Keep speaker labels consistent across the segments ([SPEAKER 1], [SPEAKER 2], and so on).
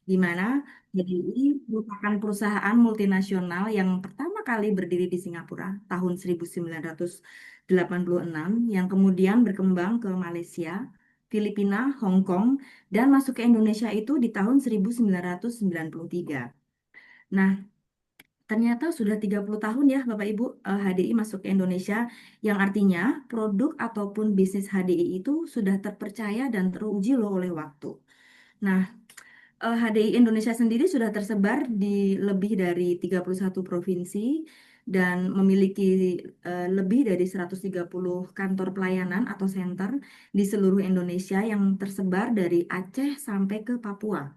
[SPEAKER 1] di mana HDI merupakan perusahaan multinasional yang pertama kali berdiri di Singapura tahun 1986, yang kemudian berkembang ke Malaysia, Filipina, Hong Kong, dan masuk ke Indonesia itu di tahun 1993. Nah, ternyata sudah 30 tahun ya Bapak Ibu, HDI masuk ke Indonesia, yang artinya produk ataupun bisnis HDI itu sudah terpercaya dan teruji loh oleh waktu. Nah, HDI Indonesia sendiri sudah tersebar di lebih dari 31 provinsi dan memiliki lebih dari 130 kantor pelayanan atau center di seluruh Indonesia yang tersebar dari Aceh sampai ke Papua.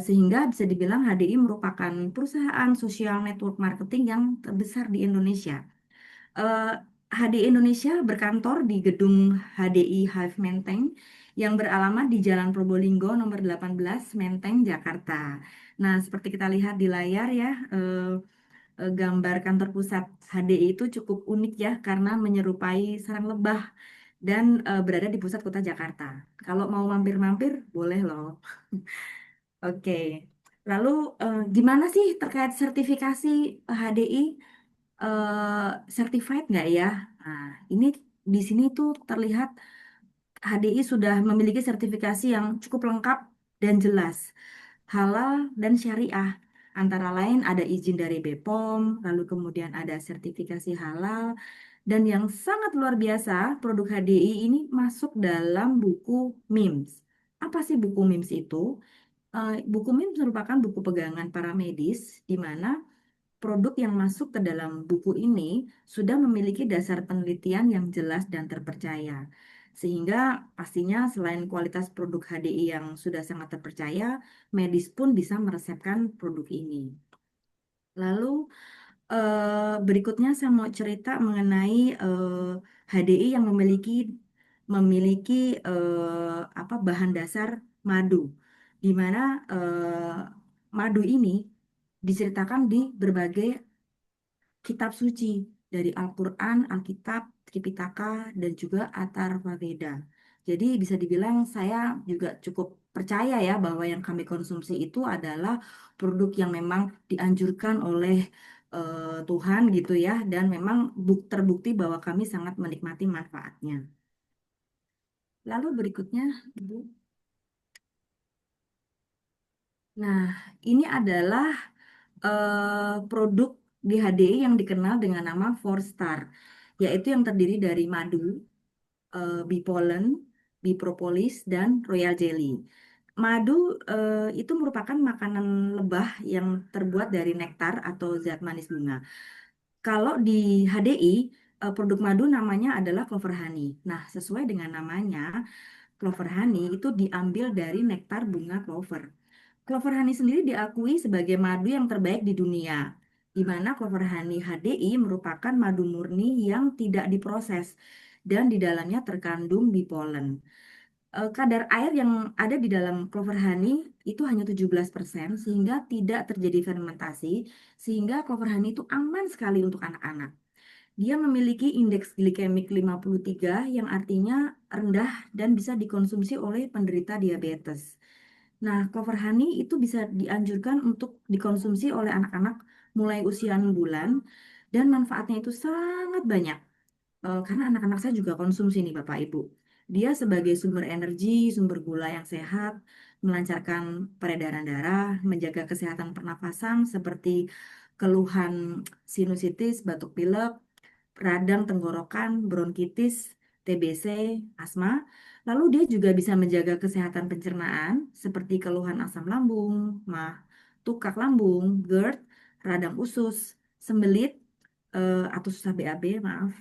[SPEAKER 1] Sehingga bisa dibilang HDI merupakan perusahaan social network marketing yang terbesar di Indonesia. Eh, HDI Indonesia berkantor di gedung HDI Hive Menteng yang beralamat di Jalan Probolinggo nomor 18 Menteng, Jakarta. Nah, seperti kita lihat di layar ya, gambar kantor pusat HDI itu cukup unik ya karena menyerupai sarang lebah dan berada di pusat kota Jakarta. Kalau mau mampir-mampir, boleh loh. Oke, lalu gimana sih terkait sertifikasi HDI? Certified nggak ya? Nah, ini di sini tuh terlihat HDI sudah memiliki sertifikasi yang cukup lengkap dan jelas, halal dan syariah. Antara lain ada izin dari BPOM, lalu kemudian ada sertifikasi halal, dan yang sangat luar biasa, produk HDI ini masuk dalam buku MIMS. Apa sih buku MIMS itu? Buku MIMS merupakan buku pegangan para medis, di mana produk yang masuk ke dalam buku ini sudah memiliki dasar penelitian yang jelas dan terpercaya. Sehingga pastinya selain kualitas produk HDI yang sudah sangat terpercaya, medis pun bisa meresepkan produk ini. Lalu berikutnya saya mau cerita mengenai HDI yang memiliki apa bahan dasar madu, di mana madu ini diceritakan di berbagai kitab suci dari Al-Quran, Alkitab, Tripitaka, dan juga Atharva Veda. Jadi bisa dibilang saya juga cukup percaya ya bahwa yang kami konsumsi itu adalah produk yang memang dianjurkan oleh Tuhan gitu ya, dan memang terbukti bahwa kami sangat menikmati manfaatnya. Lalu berikutnya, Ibu. Nah, ini adalah produk di HDI yang dikenal dengan nama Four Star, yaitu yang terdiri dari madu, bee pollen, bee propolis, dan royal jelly. Madu itu merupakan makanan lebah yang terbuat dari nektar atau zat manis bunga. Kalau di HDI, produk madu namanya adalah clover honey. Nah, sesuai dengan namanya, clover honey itu diambil dari nektar bunga clover. Clover honey sendiri diakui sebagai madu yang terbaik di dunia, di mana clover honey HDI merupakan madu murni yang tidak diproses dan di dalamnya terkandung bee pollen. Kadar air yang ada di dalam clover honey itu hanya 17%, sehingga tidak terjadi fermentasi, sehingga clover honey itu aman sekali untuk anak-anak. Dia memiliki indeks glikemik 53 yang artinya rendah dan bisa dikonsumsi oleh penderita diabetes. Nah, clover honey itu bisa dianjurkan untuk dikonsumsi oleh anak-anak mulai usia 6 bulan dan manfaatnya itu sangat banyak. Karena anak-anak saya juga konsumsi nih Bapak Ibu. Dia sebagai sumber energi, sumber gula yang sehat, melancarkan peredaran darah, menjaga kesehatan pernafasan seperti keluhan sinusitis, batuk pilek, radang tenggorokan, bronkitis, TBC, asma. Lalu dia juga bisa menjaga kesehatan pencernaan seperti keluhan asam lambung, mah, tukak lambung, GERD, radang usus, sembelit, atau susah BAB, maaf,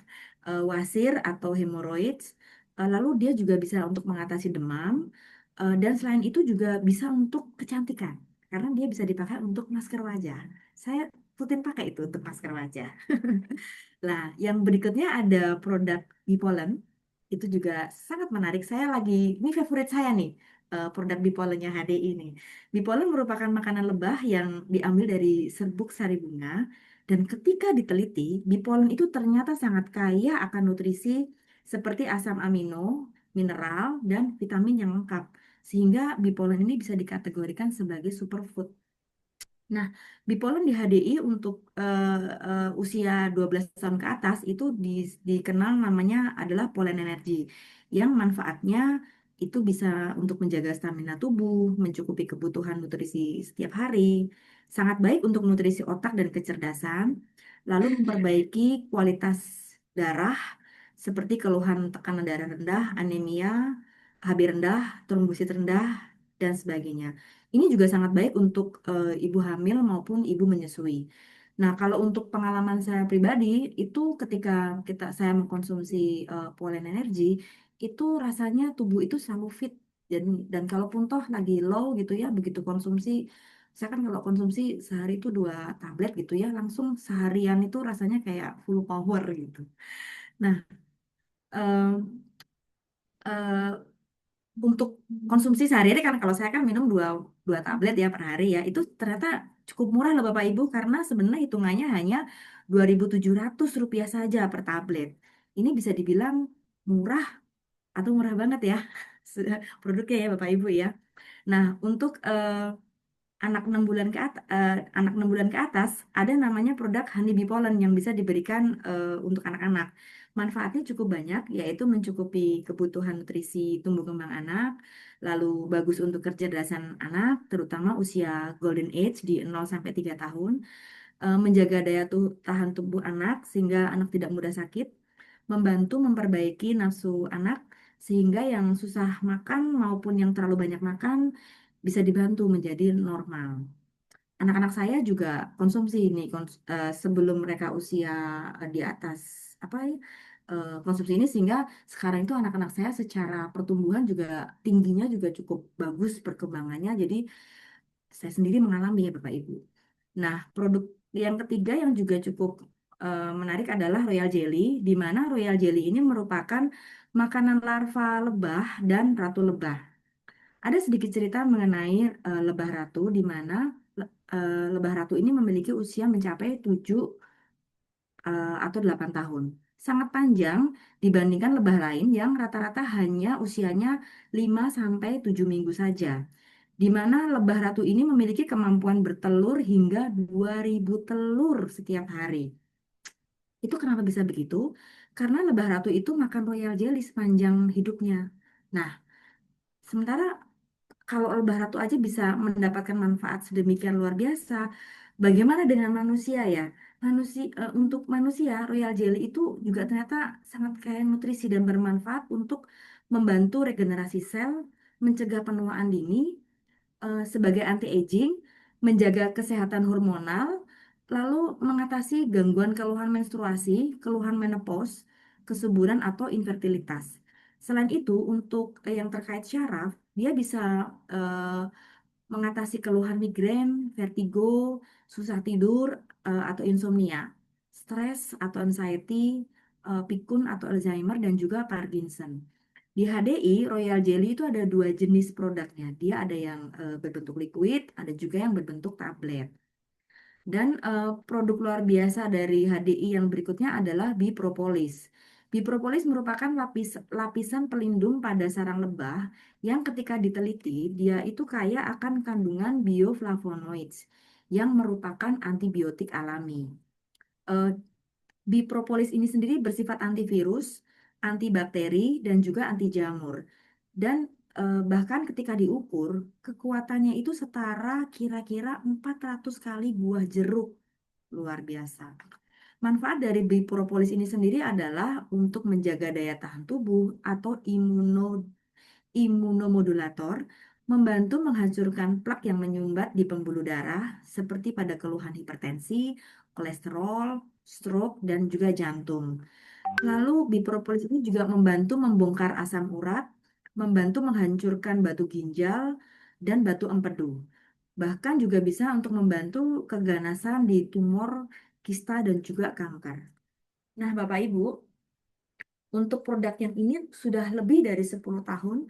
[SPEAKER 1] wasir atau hemoroids. Lalu dia juga bisa untuk mengatasi demam, dan selain itu juga bisa untuk kecantikan karena dia bisa dipakai untuk masker wajah. Saya rutin pakai itu untuk masker wajah. Nah, yang berikutnya ada produk Bipolen. Itu juga sangat menarik. Ini favorit saya nih, produk Bipolennya HDI ini. Bipolen merupakan makanan lebah yang diambil dari serbuk sari bunga. Dan ketika diteliti, Bipolen itu ternyata sangat kaya akan nutrisi seperti asam amino, mineral, dan vitamin yang lengkap. sehingga bipolen ini bisa dikategorikan sebagai superfood. Nah, bipolen di HDI untuk usia 12 tahun ke atas itu dikenal namanya adalah polen energi yang manfaatnya itu bisa untuk menjaga stamina tubuh, mencukupi kebutuhan nutrisi setiap hari, sangat baik untuk nutrisi otak dan kecerdasan, lalu memperbaiki kualitas darah seperti keluhan tekanan darah rendah, anemia, HB rendah, trombosit rendah, dan sebagainya. Ini juga sangat baik untuk ibu hamil maupun ibu menyusui. Nah, kalau untuk pengalaman saya pribadi, itu ketika saya mengkonsumsi Polen Energy, itu rasanya tubuh itu selalu fit. Dan kalaupun toh lagi low gitu ya, begitu konsumsi, saya kan kalau konsumsi sehari itu 2 tablet gitu ya, langsung seharian itu rasanya kayak full power gitu. Nah, em, eh, untuk konsumsi sehari-hari kan kalau saya kan minum dua tablet ya per hari ya itu ternyata cukup murah loh Bapak Ibu karena sebenarnya hitungannya hanya 2.700 rupiah saja per tablet. Ini bisa dibilang murah atau murah banget ya produknya ya Bapak Ibu ya. Nah, untuk anak 6 bulan ke atas ada namanya produk Honey Bee Pollen yang bisa diberikan untuk anak-anak. Manfaatnya cukup banyak, yaitu mencukupi kebutuhan nutrisi tumbuh kembang anak, lalu bagus untuk kecerdasan anak, terutama usia golden age di 0 sampai 3 tahun, menjaga tahan tubuh anak sehingga anak tidak mudah sakit, membantu memperbaiki nafsu anak sehingga yang susah makan maupun yang terlalu banyak makan bisa dibantu menjadi normal. Anak-anak saya juga konsumsi ini sebelum mereka usia di atas apa ya konsumsi ini sehingga sekarang itu anak-anak saya secara pertumbuhan juga tingginya juga cukup bagus perkembangannya. Jadi saya sendiri mengalami ya Bapak Ibu. Nah, produk yang ketiga yang juga cukup menarik adalah Royal Jelly, di mana Royal Jelly ini merupakan makanan larva lebah dan ratu lebah. Ada sedikit cerita mengenai lebah ratu, di mana lebah ratu ini memiliki usia mencapai 7 atau 8 tahun. Sangat panjang dibandingkan lebah lain yang rata-rata hanya usianya 5 sampai 7 minggu saja. Di mana lebah ratu ini memiliki kemampuan bertelur hingga 2.000 telur setiap hari. Itu kenapa bisa begitu? Karena lebah ratu itu makan royal jelly sepanjang hidupnya. Nah, sementara kalau lebah ratu aja bisa mendapatkan manfaat sedemikian luar biasa, bagaimana dengan manusia ya? Untuk manusia, Royal Jelly itu juga ternyata sangat kaya nutrisi dan bermanfaat untuk membantu regenerasi sel, mencegah penuaan dini, sebagai anti-aging, menjaga kesehatan hormonal, lalu mengatasi gangguan keluhan menstruasi, keluhan menopause, kesuburan atau infertilitas. Selain itu, untuk yang terkait syaraf, dia bisa eh, mengatasi keluhan migrain, vertigo, susah tidur, atau insomnia, stres atau anxiety, pikun atau Alzheimer, dan juga Parkinson. Di HDI, Royal Jelly itu ada 2 jenis produknya. Dia ada yang berbentuk liquid, ada juga yang berbentuk tablet. Dan produk luar biasa dari HDI yang berikutnya adalah Bipropolis. Bipropolis merupakan lapisan pelindung pada sarang lebah yang ketika diteliti dia itu kaya akan kandungan bioflavonoids yang merupakan antibiotik alami. Eh, Bipropolis ini sendiri bersifat antivirus, antibakteri, dan juga anti jamur. Dan bahkan ketika diukur, kekuatannya itu setara kira-kira 400 kali buah jeruk. Luar biasa. Manfaat dari bipropolis ini sendiri adalah untuk menjaga daya tahan tubuh atau imunomodulator, membantu menghancurkan plak yang menyumbat di pembuluh darah seperti pada keluhan hipertensi, kolesterol, stroke, dan juga jantung. Lalu bipropolis ini juga membantu membongkar asam urat, membantu menghancurkan batu ginjal dan batu empedu. Bahkan juga bisa untuk membantu keganasan di tumor, kista, dan juga kanker. Nah, Bapak Ibu, untuk produk yang ini sudah lebih dari 10 tahun,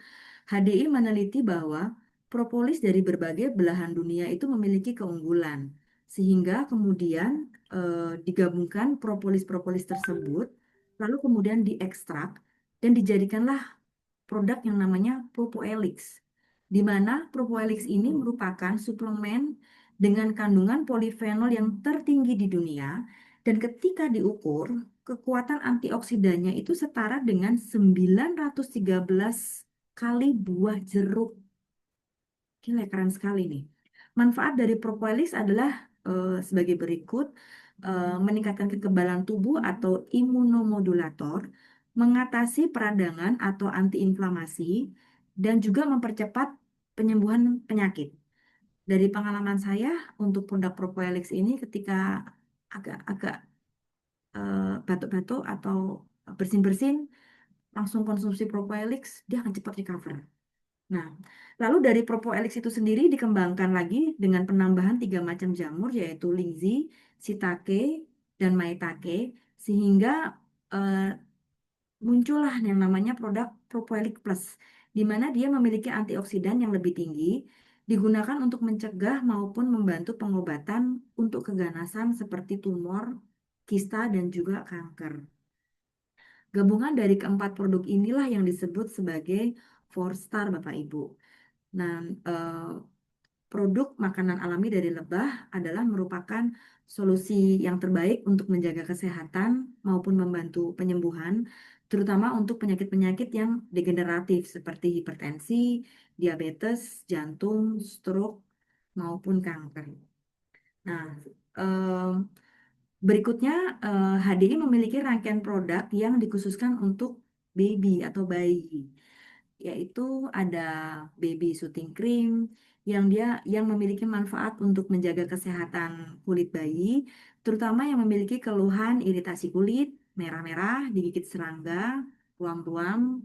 [SPEAKER 1] HDI meneliti bahwa propolis dari berbagai belahan dunia itu memiliki keunggulan. Sehingga kemudian digabungkan propolis-propolis tersebut, lalu kemudian diekstrak dan dijadikanlah produk yang namanya Propoelix. di mana Propolis ini merupakan suplemen dengan kandungan polifenol yang tertinggi di dunia, dan ketika diukur, kekuatan antioksidannya itu setara dengan 913 kali buah jeruk. Gila, keren sekali nih. Manfaat dari propolis adalah sebagai berikut: meningkatkan kekebalan tubuh atau imunomodulator, mengatasi peradangan atau antiinflamasi, dan juga mempercepat penyembuhan penyakit. Dari pengalaman saya untuk produk propolis ini, ketika agak-agak batuk-batuk atau bersin-bersin, langsung konsumsi propolis, dia akan cepat recover. Nah, lalu dari Propoelix itu sendiri dikembangkan lagi dengan penambahan 3 macam jamur, yaitu Lingzi, Shiitake, dan Maitake, sehingga eh, muncullah yang namanya produk Propoelix Plus, di mana dia memiliki antioksidan yang lebih tinggi, digunakan untuk mencegah maupun membantu pengobatan untuk keganasan seperti tumor, kista, dan juga kanker. Gabungan dari keempat produk inilah yang disebut sebagai Four Star, Bapak Ibu. Nah, eh, produk makanan alami dari lebah adalah merupakan solusi yang terbaik untuk menjaga kesehatan maupun membantu penyembuhan, terutama untuk penyakit-penyakit yang degeneratif seperti hipertensi, diabetes, jantung, stroke, maupun kanker. Nah, eh, berikutnya, HDI memiliki rangkaian produk yang dikhususkan untuk baby atau bayi, yaitu ada baby soothing cream yang memiliki manfaat untuk menjaga kesehatan kulit bayi, terutama yang memiliki keluhan iritasi kulit, merah-merah, digigit serangga, ruam-ruam,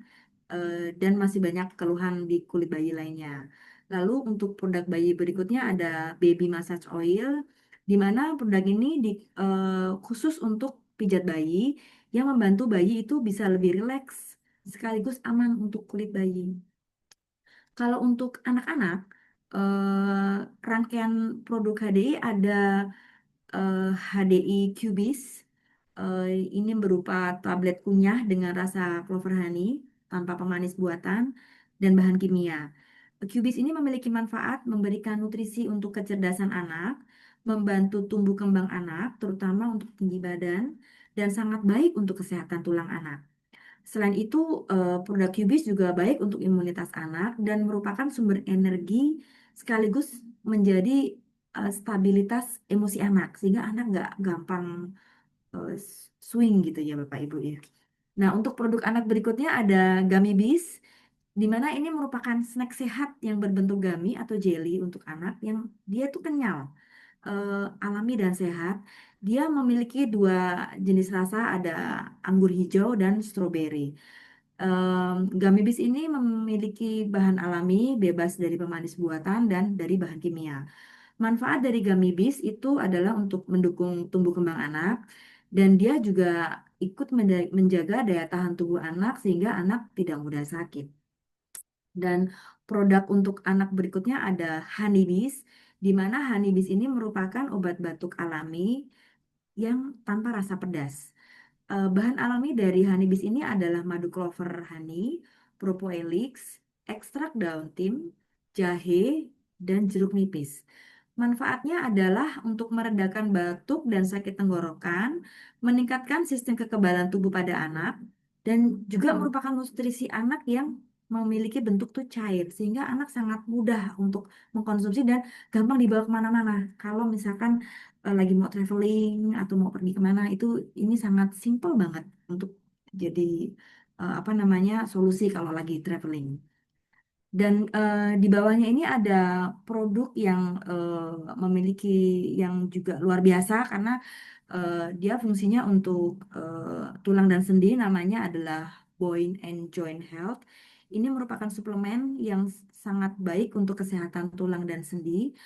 [SPEAKER 1] dan masih banyak keluhan di kulit bayi lainnya. Lalu untuk produk bayi berikutnya ada baby massage oil, di mana produk ini khusus untuk pijat bayi yang membantu bayi itu bisa lebih rileks sekaligus aman untuk kulit bayi. Kalau untuk anak-anak, rangkaian produk HDI ada HDI Cubis. Eh, ini berupa tablet kunyah dengan rasa clover honey tanpa pemanis buatan dan bahan kimia. Cubis ini memiliki manfaat memberikan nutrisi untuk kecerdasan anak, membantu tumbuh kembang anak, terutama untuk tinggi badan, dan sangat baik untuk kesehatan tulang anak. Selain itu, produk Cubis juga baik untuk imunitas anak dan merupakan sumber energi sekaligus menjadi stabilitas emosi anak, sehingga anak nggak gampang swing gitu ya Bapak Ibu ya. Nah, untuk produk anak berikutnya ada Gummy Bees, di mana ini merupakan snack sehat yang berbentuk gummy atau jelly untuk anak yang dia tuh kenyal, alami dan sehat. Dia memiliki 2 jenis rasa, ada anggur hijau dan stroberi. Gummy Bees ini memiliki bahan alami, bebas dari pemanis buatan dan dari bahan kimia. Manfaat dari gummy bees itu adalah untuk mendukung tumbuh kembang anak, dan dia juga ikut menjaga daya tahan tubuh anak sehingga anak tidak mudah sakit. Dan produk untuk anak berikutnya ada Honeybees, di mana Honeybees ini merupakan obat batuk alami yang tanpa rasa pedas. Bahan alami dari honeybees ini adalah madu clover honey, propoelix, ekstrak daun tim, jahe, dan jeruk nipis. Manfaatnya adalah untuk meredakan batuk dan sakit tenggorokan, meningkatkan sistem kekebalan tubuh pada anak, dan juga merupakan nutrisi anak yang memiliki bentuk tuh cair, sehingga anak sangat mudah untuk mengkonsumsi dan gampang dibawa kemana-mana. Kalau misalkan lagi mau traveling atau mau pergi kemana, itu ini sangat simple banget untuk jadi apa namanya solusi kalau lagi traveling. Dan di bawahnya ini ada produk yang memiliki yang juga luar biasa karena dia fungsinya untuk tulang dan sendi, namanya adalah Bone and Joint Health. Ini merupakan suplemen yang sangat baik untuk kesehatan tulang dan sendi,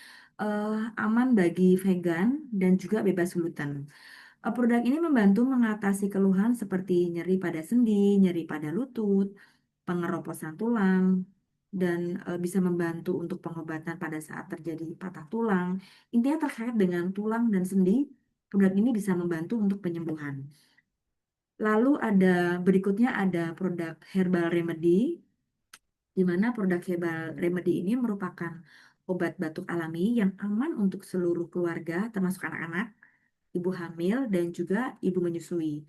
[SPEAKER 1] aman bagi vegan dan juga bebas gluten. Produk ini membantu mengatasi keluhan seperti nyeri pada sendi, nyeri pada lutut, pengeroposan tulang, dan bisa membantu untuk pengobatan pada saat terjadi patah tulang. Intinya terkait dengan tulang dan sendi, produk ini bisa membantu untuk penyembuhan. Lalu ada berikutnya ada produk Herbal Remedy. di mana produk Herbal Remedy ini merupakan obat batuk alami yang aman untuk seluruh keluarga, termasuk anak-anak, ibu hamil, dan juga ibu menyusui.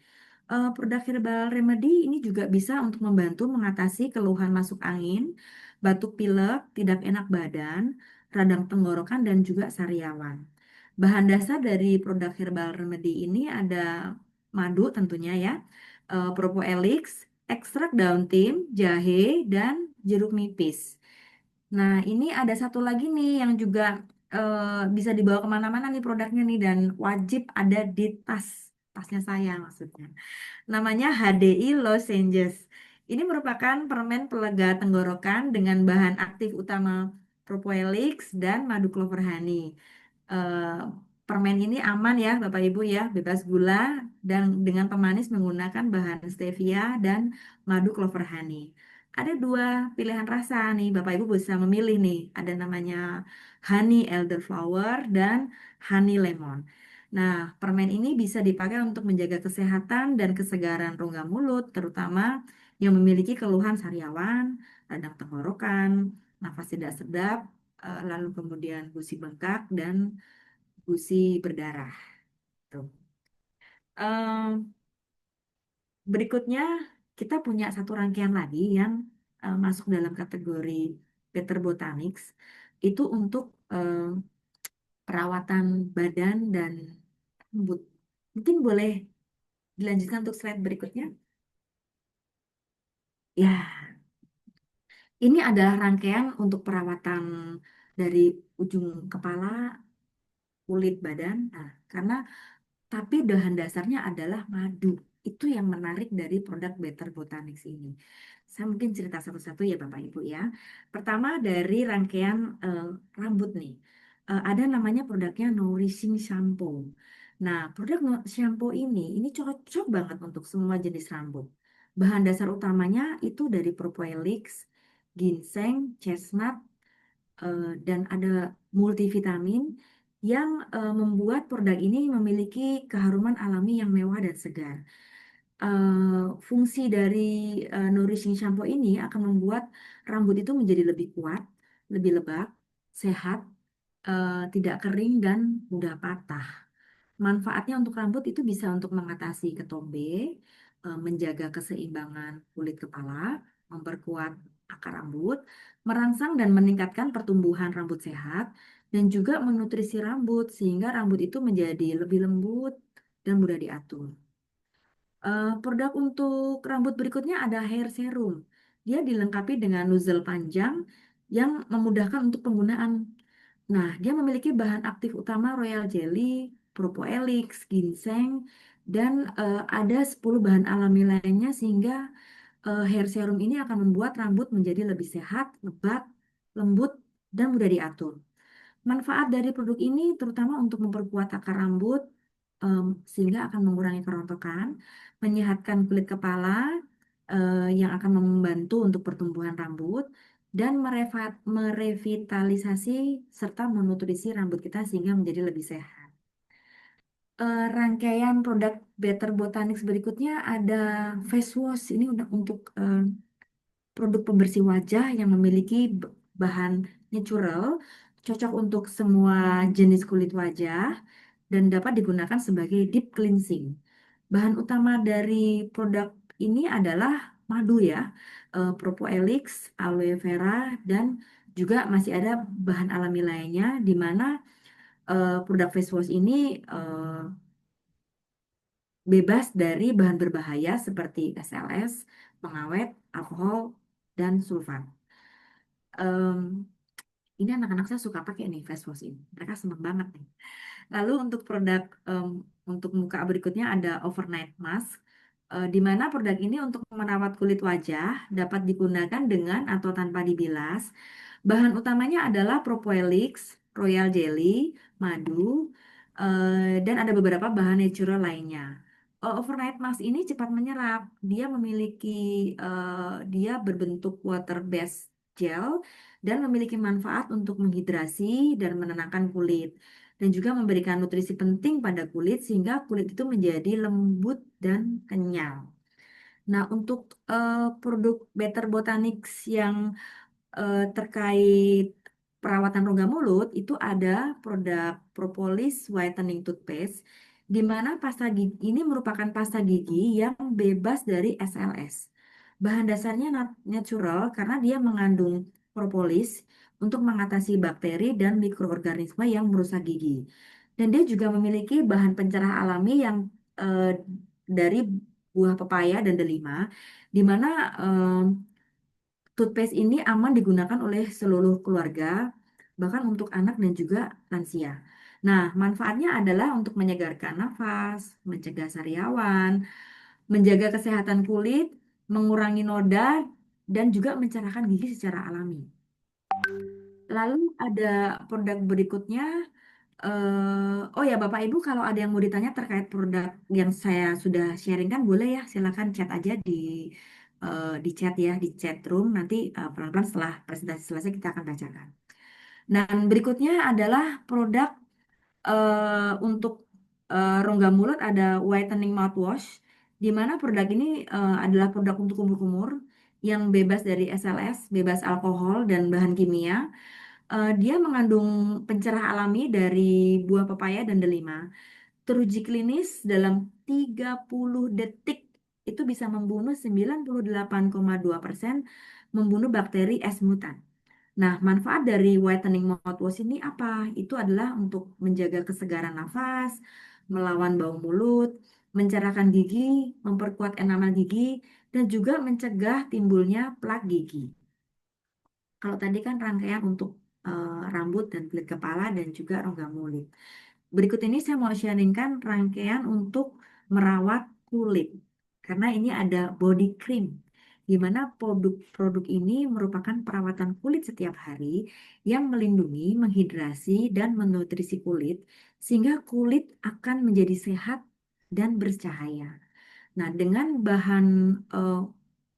[SPEAKER 1] Produk Herbal Remedy ini juga bisa untuk membantu mengatasi keluhan masuk angin, batuk pilek, tidak enak badan, radang tenggorokan, dan juga sariawan. Bahan dasar dari produk Herbal Remedy ini ada madu tentunya ya, propoelix, ekstrak daun tim, jahe, dan jeruk nipis. Nah, ini ada satu lagi nih yang juga bisa dibawa kemana-mana nih produknya nih dan wajib ada di tasnya saya maksudnya. Namanya HDI Lozenges. Ini merupakan permen pelega tenggorokan dengan bahan aktif utama propoelix dan madu clover honey. Eh, Permen ini aman ya Bapak Ibu ya, bebas gula dan dengan pemanis menggunakan bahan stevia dan madu clover honey. Ada dua pilihan rasa nih, Bapak Ibu bisa memilih nih. Ada namanya honey elderflower dan honey lemon. Nah, permen ini bisa dipakai untuk menjaga kesehatan dan kesegaran rongga mulut, terutama yang memiliki keluhan sariawan, radang tenggorokan, nafas tidak sedap, lalu kemudian gusi bengkak dan gusi berdarah. Tuh. Em, Berikutnya kita punya satu rangkaian lagi yang masuk dalam kategori Better Botanics, itu untuk perawatan badan dan rambut. Mungkin boleh dilanjutkan untuk slide berikutnya. Ya, ini adalah rangkaian untuk perawatan dari ujung kepala, kulit badan. Nah, karena tapi bahan dasarnya adalah madu. Itu yang menarik dari produk Better Botanics ini. Saya mungkin cerita satu-satu ya Bapak Ibu ya. Pertama dari rangkaian rambut nih. Ada namanya produknya Nourishing Shampoo. Nah, produk shampoo ini cocok banget untuk semua jenis rambut. Bahan dasar utamanya itu dari propolis, ginseng, chestnut, dan ada multivitamin yang membuat produk ini memiliki keharuman alami yang mewah dan segar. Fungsi dari nourishing shampoo ini akan membuat rambut itu menjadi lebih kuat, lebih lebat, sehat, tidak kering dan mudah patah. Manfaatnya untuk rambut itu bisa untuk mengatasi ketombe, menjaga keseimbangan kulit kepala, memperkuat akar rambut, merangsang dan meningkatkan pertumbuhan rambut sehat, dan juga menutrisi rambut sehingga rambut itu menjadi lebih lembut dan mudah diatur. Produk untuk rambut berikutnya ada hair serum. Dia dilengkapi dengan nozzle panjang yang memudahkan untuk penggunaan. Nah, dia memiliki bahan aktif utama royal jelly, propoelix, ginseng, dan ada 10 bahan alami lainnya sehingga hair serum ini akan membuat rambut menjadi lebih sehat, lebat, lembut, dan mudah diatur. Manfaat dari produk ini terutama untuk memperkuat akar rambut, sehingga akan mengurangi kerontokan, menyehatkan kulit kepala, yang akan membantu untuk pertumbuhan rambut, dan merevitalisasi serta menutrisi rambut kita sehingga menjadi lebih sehat. Rangkaian produk Better Botanics berikutnya ada face wash. Ini untuk produk pembersih wajah yang memiliki bahan natural, cocok untuk semua jenis kulit wajah, dan dapat digunakan sebagai deep cleansing. Bahan utama dari produk ini adalah madu ya, propoelix, aloe vera, dan juga masih ada bahan alami lainnya, di mana produk face wash ini bebas dari bahan berbahaya seperti SLS, pengawet, alkohol, dan sulfat. Em, ini anak-anak saya suka pakai nih face wash ini. Mereka seneng banget nih. Lalu untuk produk untuk muka berikutnya ada overnight mask, di mana produk ini untuk merawat kulit wajah dapat digunakan dengan atau tanpa dibilas. Bahan utamanya adalah propolis, royal jelly, madu, dan ada beberapa bahan natural lainnya. Overnight mask ini cepat menyerap. Dia berbentuk water based gel dan memiliki manfaat untuk menghidrasi dan menenangkan kulit dan juga memberikan nutrisi penting pada kulit sehingga kulit itu menjadi lembut dan kenyal. Nah, untuk produk Better Botanics yang terkait perawatan rongga mulut itu ada produk Propolis Whitening Toothpaste, di mana pasta gigi ini merupakan pasta gigi yang bebas dari SLS. Bahan dasarnya natural karena dia mengandung propolis untuk mengatasi bakteri dan mikroorganisme yang merusak gigi. Dan dia juga memiliki bahan pencerah alami yang dari buah pepaya dan delima, di mana toothpaste ini aman digunakan oleh seluruh keluarga, bahkan untuk anak dan juga lansia. Nah, manfaatnya adalah untuk menyegarkan nafas, mencegah sariawan, menjaga kesehatan kulit, mengurangi noda, dan juga mencerahkan gigi secara alami. Lalu ada produk berikutnya. Oh ya, Bapak Ibu, kalau ada yang mau ditanya terkait produk yang saya sudah sharingkan, boleh ya, silakan chat aja di chat ya, di chat room. Nanti pelan-pelan setelah presentasi selesai kita akan bacakan. Dan berikutnya adalah produk untuk rongga mulut ada whitening mouthwash, di mana produk ini adalah produk untuk kumur-kumur yang bebas dari SLS, bebas alkohol dan bahan kimia. Dia mengandung pencerah alami dari buah pepaya dan delima. Teruji klinis dalam 30 detik itu bisa membunuh 98,2% membunuh bakteri S mutan. Nah, manfaat dari whitening mouthwash ini apa? Itu adalah untuk menjaga kesegaran nafas, melawan bau mulut, mencerahkan gigi, memperkuat enamel gigi, dan juga mencegah timbulnya plak gigi. Kalau tadi kan rangkaian untuk rambut dan kulit kepala dan juga rongga mulut. Berikut ini saya mau sharingkan rangkaian untuk merawat kulit. Karena ini ada body cream, di mana produk-produk ini merupakan perawatan kulit setiap hari yang melindungi, menghidrasi, dan menutrisi kulit, sehingga kulit akan menjadi sehat dan bercahaya. Nah, dengan bahan eh,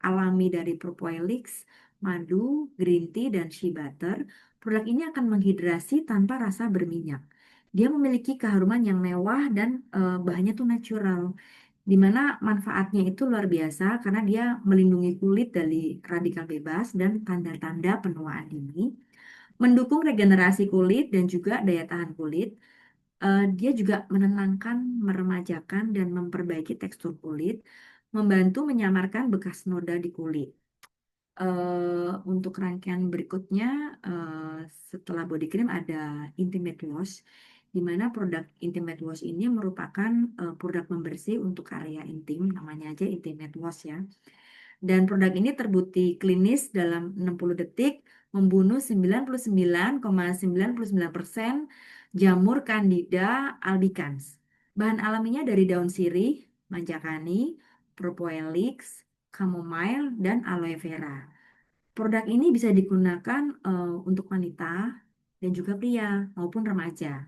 [SPEAKER 1] alami dari propolis, madu, green tea, dan shea butter, produk ini akan menghidrasi tanpa rasa berminyak. Dia memiliki keharuman yang mewah dan bahannya tuh natural, di mana manfaatnya itu luar biasa karena dia melindungi kulit dari radikal bebas dan tanda-tanda penuaan dini, mendukung regenerasi kulit dan juga daya tahan kulit. Dia juga menenangkan, meremajakan, dan memperbaiki tekstur kulit, membantu menyamarkan bekas noda di kulit. Untuk rangkaian berikutnya, eh, setelah body cream ada Intimate Wash, di mana produk Intimate Wash ini merupakan produk pembersih untuk area intim, namanya aja Intimate Wash ya. Dan produk ini terbukti klinis dalam 60 detik membunuh 99,99% jamur Candida albicans. Bahan alaminya dari daun sirih, manjakani, propolis, chamomile, dan aloe vera. Produk ini bisa digunakan untuk wanita dan juga pria maupun remaja.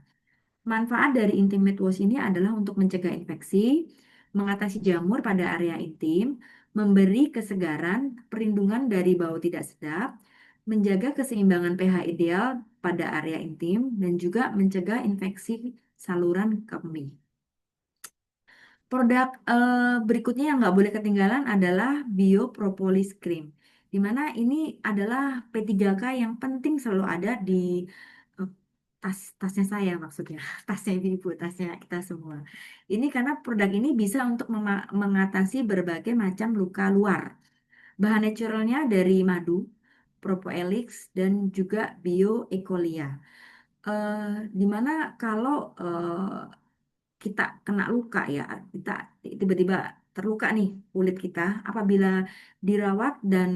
[SPEAKER 1] Manfaat dari Intimate Wash ini adalah untuk mencegah infeksi, mengatasi jamur pada area intim, memberi kesegaran, perlindungan dari bau tidak sedap, menjaga keseimbangan pH ideal pada area intim, dan juga mencegah infeksi saluran kemih. Produk berikutnya yang nggak boleh ketinggalan adalah Biopropolis Cream, di mana ini adalah P3K yang penting selalu ada di eh, tasnya saya maksudnya, tasnya ibu, tasnya kita semua. Ini karena produk ini bisa untuk mengatasi berbagai macam luka luar. Bahan naturalnya dari madu, propolis, dan juga bioekolia. Di mana kalau kita kena luka ya, kita tiba-tiba terluka nih kulit kita, apabila dirawat dan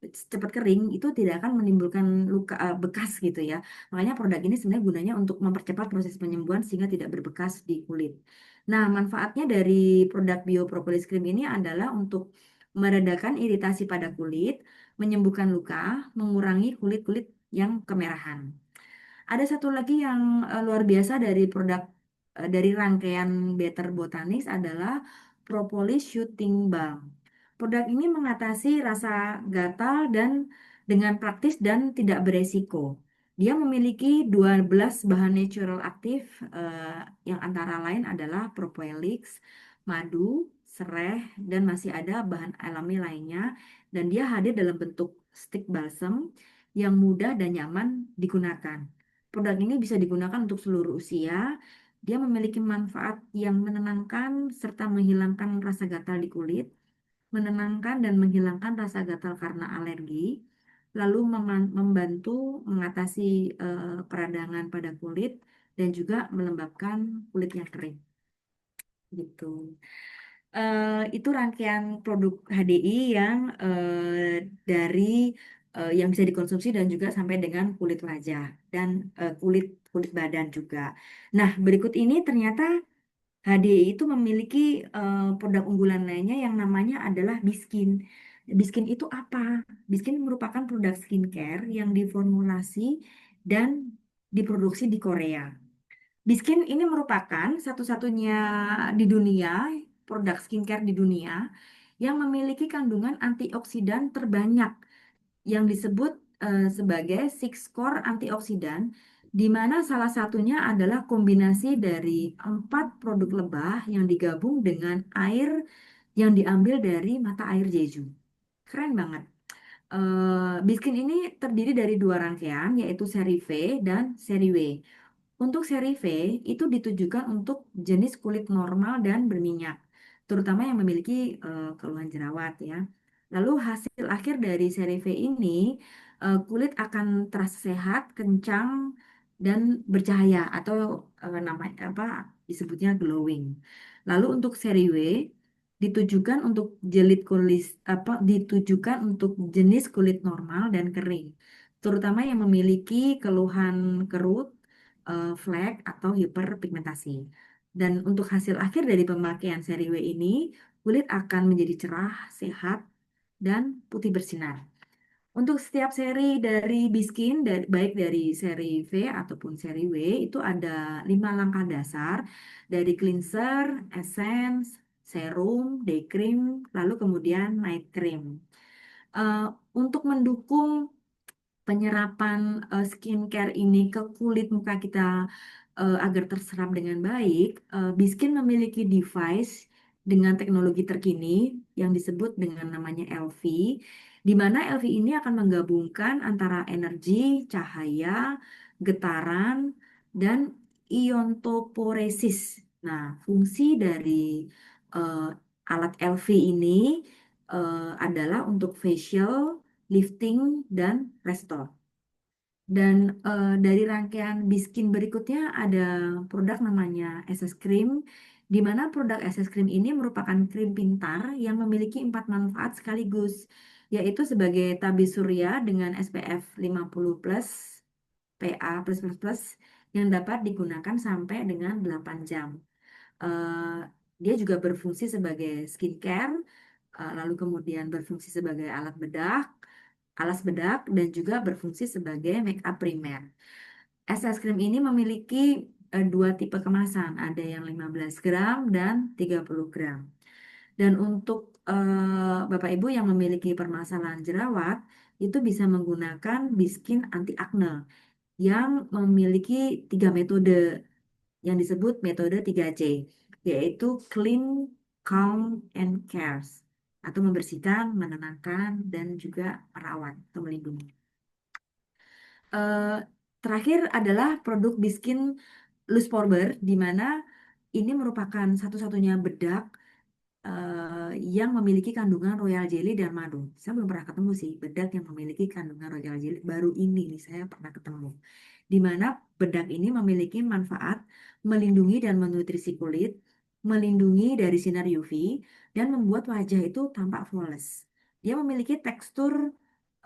[SPEAKER 1] cepat kering itu tidak akan menimbulkan luka bekas gitu ya. Makanya produk ini sebenarnya gunanya untuk mempercepat proses penyembuhan sehingga tidak berbekas di kulit. Nah, manfaatnya dari produk Biopropolis Cream ini adalah untuk meredakan iritasi pada kulit, menyembuhkan luka, mengurangi kulit-kulit yang kemerahan. Ada satu lagi yang luar biasa dari produk dari rangkaian Better Botanics adalah Propolis Shooting Balm. Produk ini mengatasi rasa gatal dan dengan praktis dan tidak beresiko. Dia memiliki 12 bahan natural aktif yang antara lain adalah propolis, madu, sereh, dan masih ada bahan alami lainnya. Dan dia hadir dalam bentuk stick balsam yang mudah dan nyaman digunakan. Produk ini bisa digunakan untuk seluruh usia. Dia memiliki manfaat yang menenangkan serta menghilangkan rasa gatal di kulit, menenangkan dan menghilangkan rasa gatal karena alergi, lalu membantu mengatasi peradangan pada kulit dan juga melembabkan kulit yang kering. Gitu. Itu rangkaian produk HDI yang dari yang bisa dikonsumsi dan juga sampai dengan kulit wajah dan kulit kulit badan juga. Nah, berikut ini ternyata HDI itu memiliki produk unggulan lainnya yang namanya adalah Biskin. Biskin itu apa? Biskin merupakan produk skincare yang diformulasi dan diproduksi di Korea. Biskin ini merupakan satu-satunya di dunia, produk skincare di dunia yang memiliki kandungan antioksidan terbanyak yang disebut sebagai six core antioksidan, di mana salah satunya adalah kombinasi dari 4 produk lebah yang digabung dengan air yang diambil dari mata air Jeju. Keren banget. Biskin ini terdiri dari 2 rangkaian, yaitu seri V dan seri W. Untuk seri V itu ditujukan untuk jenis kulit normal dan berminyak, terutama yang memiliki keluhan jerawat ya. Lalu hasil akhir dari seri V ini kulit akan terasa sehat, kencang dan bercahaya atau namanya apa disebutnya glowing. Lalu untuk seri W ditujukan untuk ditujukan untuk jenis kulit normal dan kering, terutama yang memiliki keluhan kerut, flek atau hiperpigmentasi. Dan untuk hasil akhir dari pemakaian seri W ini, kulit akan menjadi cerah, sehat, dan putih bersinar. Untuk setiap seri dari Biskin, baik dari seri V ataupun seri W, itu ada 5 langkah dasar dari cleanser, essence, serum, day cream, lalu kemudian night cream. Eh, untuk mendukung penyerapan skincare ini ke kulit muka kita agar terserap dengan baik, Biskin memiliki device dengan teknologi terkini yang disebut dengan namanya LV, di mana LV ini akan menggabungkan antara energi, cahaya, getaran, dan iontoporesis. Nah, fungsi dari eh, alat LV ini adalah untuk facial, lifting, dan restore. Dan dari rangkaian Biskin berikutnya ada produk namanya SS Cream, di mana produk SS Cream ini merupakan krim pintar yang memiliki 4 manfaat sekaligus, yaitu sebagai tabir surya dengan SPF 50 plus, PA plus plus plus, yang dapat digunakan sampai dengan 8 jam. Eh, Dia juga berfungsi sebagai skincare, lalu kemudian berfungsi sebagai alas bedak, dan juga berfungsi sebagai make up primer. Es krim ini memiliki 2 tipe kemasan, ada yang 15 gram dan 30 gram. Dan untuk Bapak Ibu yang memiliki permasalahan jerawat, itu bisa menggunakan Biskin anti akne yang memiliki 3 metode yang disebut metode 3C, yaitu Clean, Calm, and Cares, atau membersihkan, menenangkan, dan juga merawat atau melindungi. Eh, Terakhir adalah produk Biskin Loose Porber, di mana ini merupakan satu-satunya bedak yang memiliki kandungan royal jelly dan madu. Saya belum pernah ketemu sih bedak yang memiliki kandungan royal jelly. Baru ini nih saya pernah ketemu. Di mana bedak ini memiliki manfaat melindungi dan menutrisi kulit, melindungi dari sinar UV, dan membuat wajah itu tampak flawless. Dia memiliki tekstur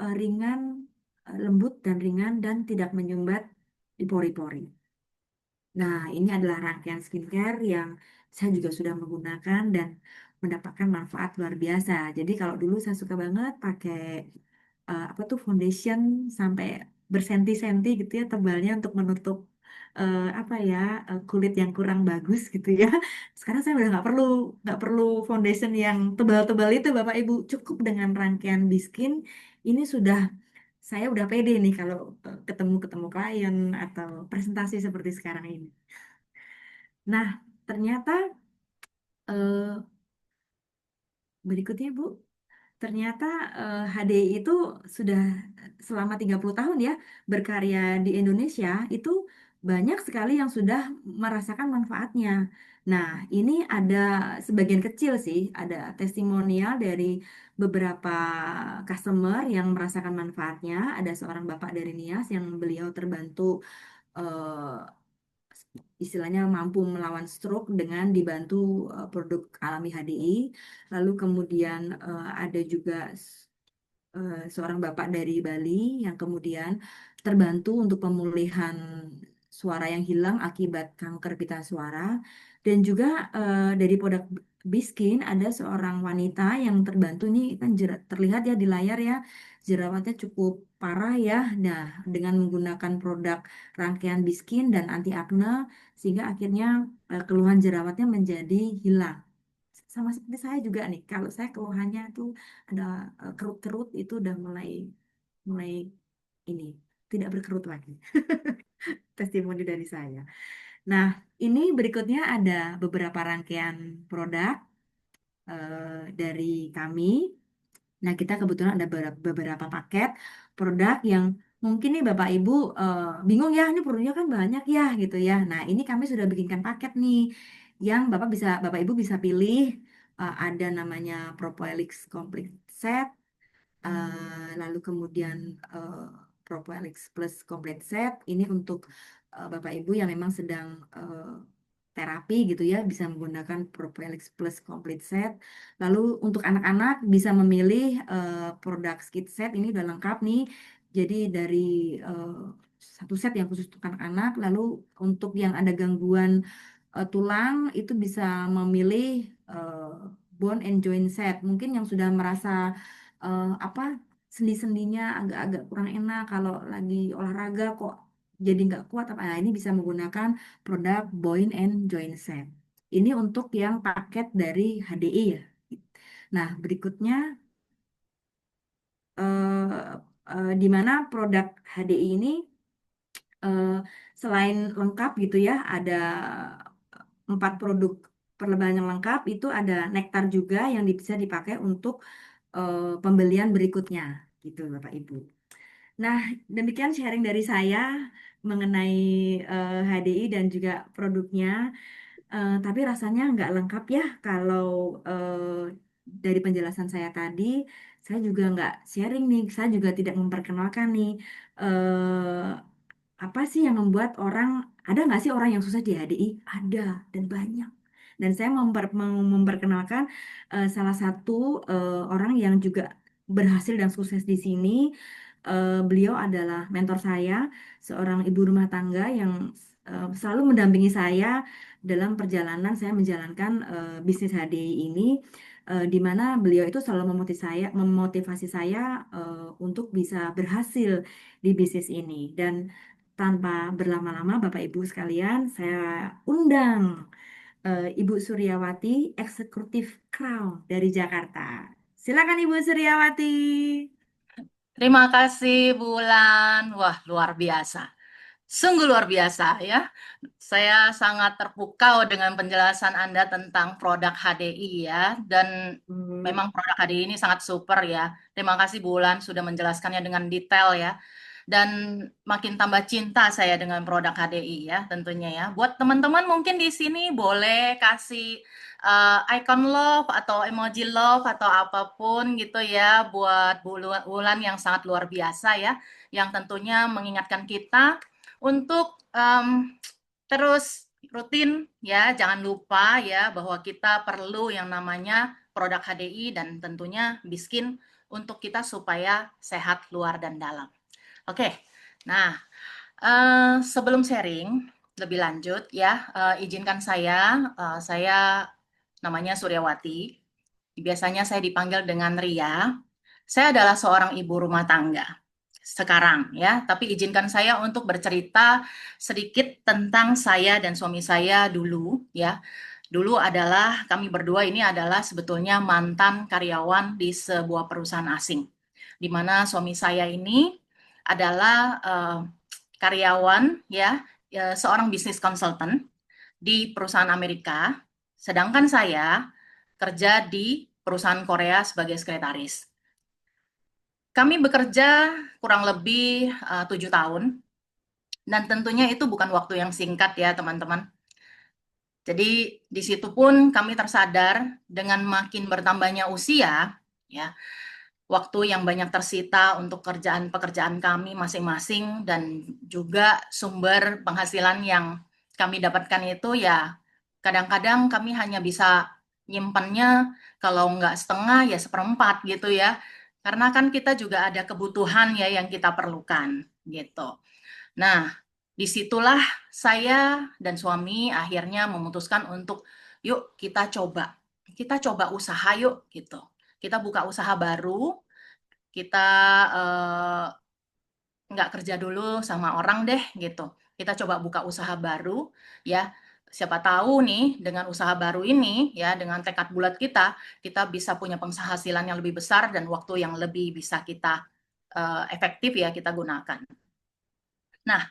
[SPEAKER 1] ringan, lembut dan ringan dan tidak menyumbat di pori-pori. Nah, ini adalah rangkaian skincare yang saya juga sudah menggunakan dan mendapatkan manfaat luar biasa. Jadi kalau dulu saya suka banget pakai apa tuh foundation sampai bersenti-senti gitu ya tebalnya untuk menutup apa ya kulit yang kurang bagus gitu ya. Sekarang saya udah nggak perlu foundation yang tebal-tebal itu Bapak Ibu. Cukup dengan rangkaian Biskin ini sudah saya udah pede nih kalau ketemu klien atau presentasi seperti sekarang ini. Nah, ternyata eh, berikutnya Bu. Ternyata HDI itu sudah selama 30 tahun ya berkarya di Indonesia itu banyak sekali yang sudah merasakan manfaatnya. Nah, ini ada sebagian kecil sih, ada testimonial dari beberapa customer yang merasakan manfaatnya. Ada seorang bapak dari Nias yang beliau terbantu eh, istilahnya mampu melawan stroke dengan dibantu produk alami HDI. Lalu kemudian ada juga seorang bapak dari Bali yang kemudian terbantu untuk pemulihan suara yang hilang akibat kanker pita suara. Dan juga dari produk Biskin ada seorang wanita yang terbantu ini kan terlihat ya di layar ya jerawatnya cukup parah ya. Nah, dengan menggunakan produk rangkaian Biskin dan anti akne sehingga akhirnya keluhan jerawatnya menjadi hilang. Sama seperti saya juga nih, kalau saya keluhannya tuh ada kerut-kerut itu udah mulai mulai ini tidak berkerut lagi. Testimoni dari saya. Nah, ini berikutnya ada beberapa rangkaian produk dari kami. Nah, kita kebetulan ada beberapa paket produk yang mungkin nih Bapak Ibu bingung ya, ini produknya kan banyak ya gitu ya. Nah, ini kami sudah bikinkan paket nih yang Bapak Ibu bisa pilih. Ada namanya Propoelix Complete Set, lalu kemudian eh, Propoelix Plus Complete Set ini untuk Bapak Ibu yang memang sedang terapi gitu ya bisa menggunakan Propoelix Plus Complete Set. Lalu untuk anak-anak bisa memilih produk Skid Set ini udah lengkap nih. Jadi dari eh, satu set yang khusus untuk anak-anak. Lalu untuk yang ada gangguan tulang itu bisa memilih eh, bone and joint set. Mungkin yang sudah merasa apa sendi-sendinya agak-agak kurang enak kalau lagi olahraga kok jadi nggak kuat apa. Nah, ini bisa menggunakan produk bone and joint set. Ini untuk yang paket dari HDI ya. Nah, berikutnya di mana produk HDI ini eh, selain lengkap gitu ya, ada 4 produk perlembahan yang lengkap itu ada nektar juga yang bisa dipakai untuk pembelian berikutnya gitu Bapak Ibu. Nah, demikian sharing dari saya mengenai HDI dan juga produknya. Tapi rasanya nggak lengkap ya kalau dari penjelasan saya tadi, saya juga nggak sharing nih, saya juga tidak memperkenalkan nih eh, apa sih yang membuat orang, ada nggak sih orang yang susah di HDI? Ada dan banyak. Dan saya mau memperkenalkan salah satu orang yang juga berhasil dan sukses di sini. Beliau adalah mentor saya, seorang ibu rumah tangga yang selalu mendampingi saya dalam perjalanan saya menjalankan bisnis HDI ini, di mana beliau itu selalu memotivasi saya untuk bisa berhasil di bisnis ini. Dan tanpa berlama-lama, Bapak Ibu sekalian, saya undang Ibu Suryawati, Eksekutif Crown dari Jakarta. Silakan Ibu Suryawati.
[SPEAKER 2] Terima kasih Bulan. Wah, luar biasa. Sungguh luar biasa ya. Saya sangat terpukau dengan penjelasan Anda tentang produk HDI ya. Dan
[SPEAKER 1] Hmm.
[SPEAKER 2] memang produk HDI ini sangat super ya. Terima kasih Bulan sudah menjelaskannya dengan detail ya. Dan makin tambah cinta saya dengan produk HDI ya tentunya ya. Buat teman-teman mungkin di sini boleh kasih icon love atau emoji love atau apapun gitu ya buat Bulan yang sangat luar biasa ya. Yang tentunya mengingatkan kita untuk terus rutin ya, jangan lupa ya bahwa kita perlu yang namanya produk HDI dan tentunya Biskin untuk kita supaya sehat luar dan dalam. Oke, nah sebelum sharing lebih lanjut ya, izinkan saya namanya Suryawati. Biasanya saya dipanggil dengan Ria. Saya adalah seorang ibu rumah tangga sekarang ya, tapi izinkan saya untuk bercerita sedikit tentang saya dan suami saya dulu ya. Dulu adalah kami berdua ini adalah sebetulnya mantan karyawan di sebuah perusahaan asing. Di mana suami saya ini adalah karyawan ya, seorang bisnis consultant di perusahaan Amerika, sedangkan saya kerja di perusahaan Korea sebagai sekretaris. Kami bekerja kurang lebih 7 tahun, dan tentunya itu bukan waktu yang singkat ya teman-teman. Jadi di situ pun kami tersadar dengan makin bertambahnya usia, ya, waktu yang banyak tersita untuk pekerjaan kami masing-masing dan juga sumber penghasilan yang kami dapatkan itu ya kadang-kadang kami hanya bisa nyimpennya kalau nggak setengah ya seperempat gitu ya. Karena kan kita juga ada kebutuhan ya yang kita perlukan gitu. Nah, disitulah saya dan suami akhirnya memutuskan untuk yuk kita coba usaha yuk gitu. Kita buka usaha baru, kita nggak kerja dulu sama orang deh gitu. Kita coba buka usaha baru ya. Siapa tahu nih dengan usaha baru ini ya dengan tekad bulat kita bisa punya penghasilan yang lebih besar dan waktu yang lebih bisa kita efektif ya kita gunakan. Nah,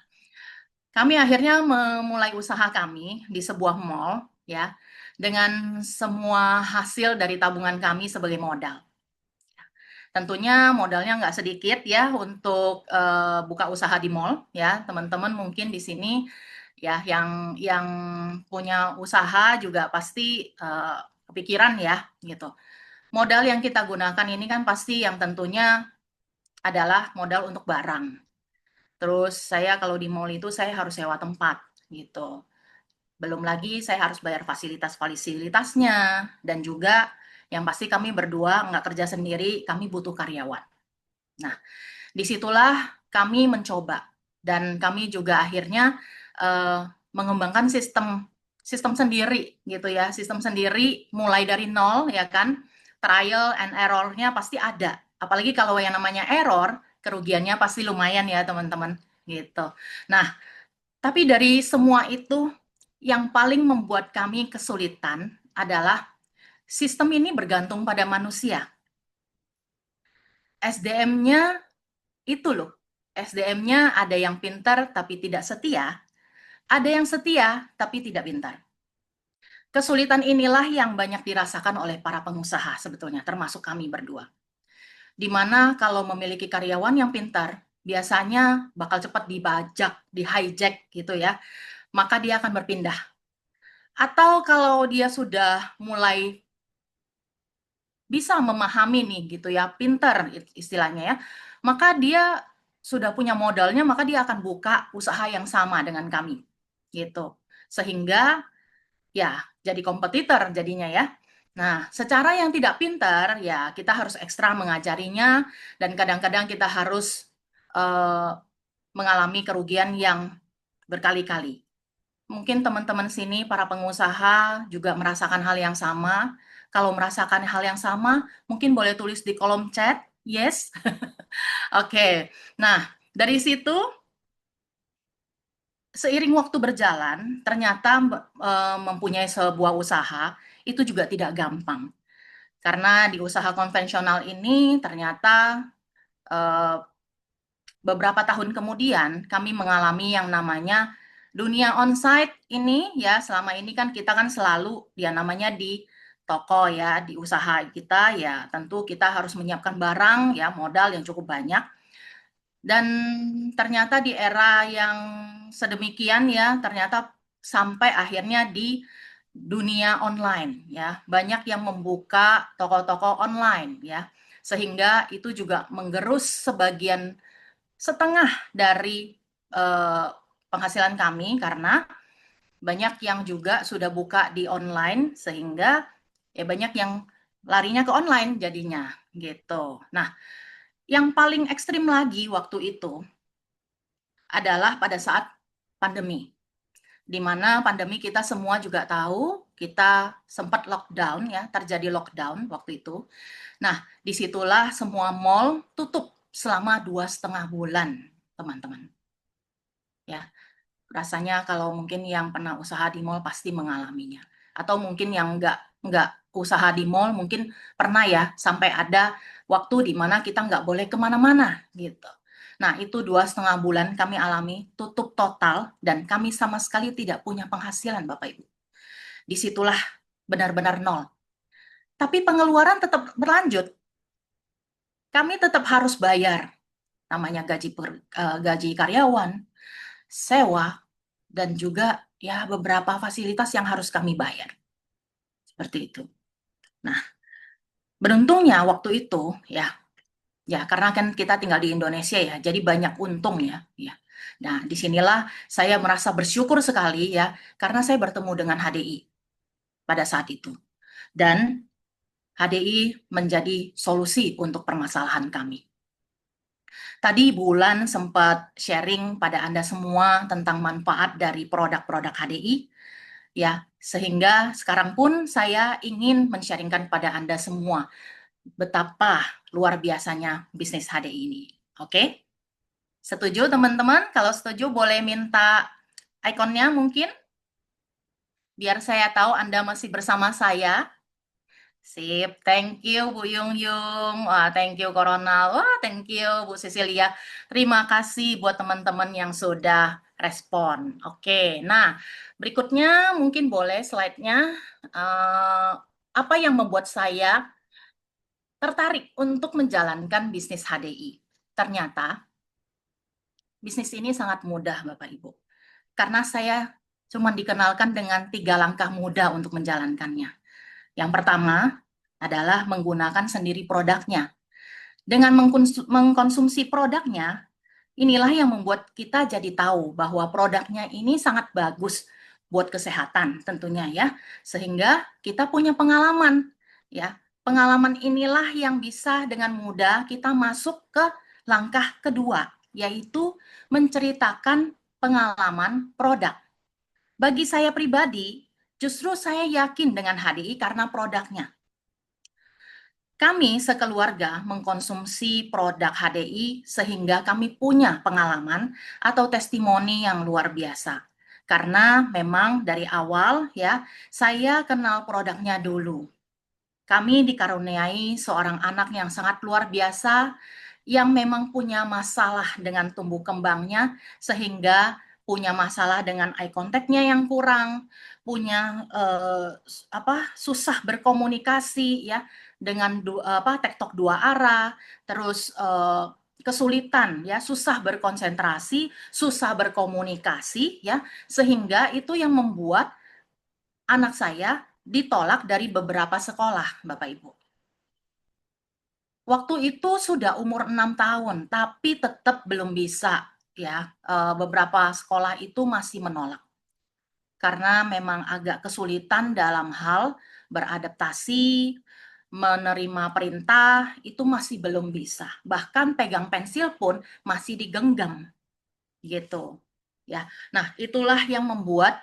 [SPEAKER 2] kami akhirnya memulai usaha kami di sebuah mall ya dengan semua hasil dari tabungan kami sebagai modal. Tentunya modalnya nggak sedikit ya untuk buka usaha di mall ya. Teman-teman mungkin di sini ya yang punya usaha juga pasti kepikiran ya gitu. Modal yang kita gunakan ini kan pasti yang tentunya adalah modal untuk barang. Terus saya kalau di mall itu saya harus sewa tempat gitu. Belum lagi saya harus bayar fasilitas-fasilitasnya dan juga yang pasti kami berdua nggak kerja sendiri, kami butuh karyawan. Nah, disitulah kami mencoba dan kami juga akhirnya mengembangkan sistem sistem sendiri gitu ya, sistem sendiri mulai dari nol ya kan, trial and error-nya pasti ada. Apalagi kalau yang namanya error, kerugiannya pasti lumayan ya teman-teman gitu. Nah, tapi dari semua itu yang paling membuat kami kesulitan adalah sistem ini bergantung pada manusia. SDM-nya itu loh. SDM-nya ada yang pintar tapi tidak setia, ada yang setia tapi tidak pintar. Kesulitan inilah yang banyak dirasakan oleh para pengusaha sebetulnya, termasuk kami berdua. Di mana kalau memiliki karyawan yang pintar, biasanya bakal cepat dibajak, di-hijack gitu ya, maka dia akan berpindah. Atau kalau dia sudah mulai bisa memahami nih gitu ya, pintar istilahnya ya, maka dia sudah punya modalnya, maka dia akan buka usaha yang sama dengan kami gitu. Sehingga ya jadi kompetitor jadinya ya. Nah, secara yang tidak pintar ya kita harus ekstra mengajarinya dan kadang-kadang kita harus eh, mengalami kerugian yang berkali-kali. Mungkin teman-teman sini, para pengusaha juga merasakan hal yang sama. Kalau merasakan hal yang sama, mungkin boleh tulis di kolom chat. Yes. Oke. Nah, dari situ, seiring waktu berjalan, ternyata mempunyai sebuah usaha itu juga tidak gampang. Karena di usaha konvensional ini ternyata eh, beberapa tahun kemudian kami mengalami yang namanya dunia onsite ini ya selama ini kan kita kan selalu ya namanya di toko ya di usaha kita ya tentu kita harus menyiapkan barang ya modal yang cukup banyak dan ternyata di era yang sedemikian ya ternyata sampai akhirnya di dunia online ya banyak yang membuka toko-toko online ya sehingga itu juga menggerus setengah dari eh, penghasilan kami karena banyak yang juga sudah buka di online sehingga ya banyak yang larinya ke online jadinya gitu. Nah, yang paling ekstrim lagi waktu itu adalah pada saat pandemi. Di mana pandemi kita semua juga tahu, kita sempat lockdown ya, terjadi lockdown waktu itu. Nah, disitulah semua mall tutup selama 2,5 bulan, teman-teman. Ya, rasanya kalau mungkin yang pernah usaha di mall pasti mengalaminya. Atau mungkin yang nggak usaha di mall mungkin pernah ya sampai ada waktu di mana kita nggak boleh kemana-mana gitu. Nah itu 2,5 bulan kami alami tutup total dan kami sama sekali tidak punya penghasilan Bapak Ibu. Disitulah benar-benar nol. tapi pengeluaran tetap berlanjut. Kami tetap harus bayar, namanya gaji karyawan, sewa, dan juga ya beberapa fasilitas yang harus kami bayar. Seperti itu. Nah, beruntungnya waktu itu ya, ya karena kan kita tinggal di Indonesia ya, jadi banyak untung ya, ya. Nah, disinilah saya merasa bersyukur sekali ya, karena saya bertemu dengan HDI pada saat itu. Dan HDI menjadi solusi untuk permasalahan kami. Tadi Bulan sempat sharing pada Anda semua tentang manfaat dari produk-produk HDI, ya, sehingga sekarang pun saya ingin men-sharingkan pada Anda semua betapa luar biasanya bisnis HDI ini. Oke? Setuju teman-teman? Kalau setuju boleh minta ikonnya mungkin, biar saya tahu Anda masih bersama saya. Sip, thank you Bu Yung Yung, wah thank you Koronal, wah thank you Bu Cecilia. Terima kasih buat teman-teman yang sudah respon. Oke, nah berikutnya mungkin boleh slide-nya. Eh, apa yang membuat saya tertarik untuk menjalankan bisnis HDI? Ternyata bisnis ini sangat mudah Bapak Ibu. Karena saya cuma dikenalkan dengan 3 langkah mudah untuk menjalankannya. Yang pertama adalah menggunakan sendiri produknya. Dengan mengkonsumsi produknya, inilah yang membuat kita jadi tahu bahwa produknya ini sangat bagus buat kesehatan tentunya ya. Sehingga kita punya pengalaman ya. Pengalaman inilah yang bisa dengan mudah kita masuk ke langkah kedua, yaitu menceritakan pengalaman produk. Bagi saya pribadi, justru saya yakin dengan HDI karena produknya. Kami sekeluarga mengkonsumsi produk HDI sehingga kami punya pengalaman atau testimoni yang luar biasa. Karena memang dari awal ya, saya kenal produknya dulu. Kami dikaruniai seorang anak yang sangat luar biasa yang memang punya masalah dengan tumbuh kembangnya sehingga punya masalah dengan eye contact-nya yang kurang, punya susah berkomunikasi ya dengan tektok dua arah, terus kesulitan ya, susah berkonsentrasi, susah berkomunikasi ya, sehingga itu yang membuat anak saya ditolak dari beberapa sekolah, Bapak Ibu. Waktu itu sudah umur 6 tahun, tapi tetap belum bisa ya. Beberapa sekolah itu masih menolak karena memang agak kesulitan dalam hal beradaptasi, menerima perintah itu masih belum bisa. Bahkan pegang pensil pun masih digenggam gitu. Ya. Nah, itulah yang membuat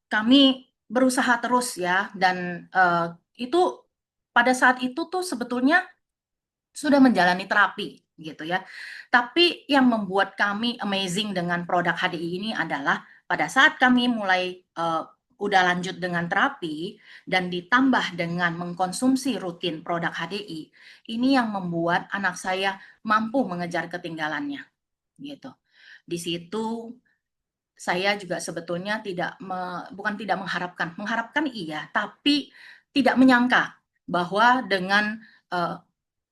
[SPEAKER 2] kami berusaha terus ya, dan itu pada saat itu tuh sebetulnya sudah menjalani terapi gitu ya. Tapi yang membuat kami amazing dengan produk HDI ini adalah pada saat kami mulai udah lanjut dengan terapi dan ditambah dengan mengkonsumsi rutin produk HDI, ini yang membuat anak saya mampu mengejar ketinggalannya gitu. Di situ saya juga sebetulnya bukan tidak mengharapkan iya, tapi tidak menyangka bahwa dengan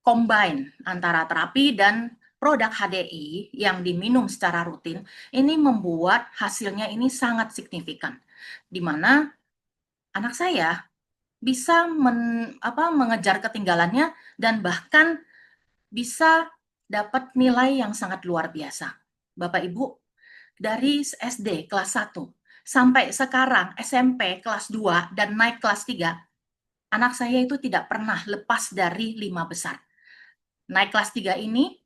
[SPEAKER 2] combine antara terapi dan produk HDI yang diminum secara rutin, ini membuat hasilnya ini sangat signifikan. Di mana anak saya bisa mengejar ketinggalannya dan bahkan bisa dapat nilai yang sangat luar biasa. Bapak Ibu, dari SD kelas 1 sampai sekarang SMP kelas 2 dan naik kelas 3, anak saya itu tidak pernah lepas dari 5 besar. Naik kelas 3 ini,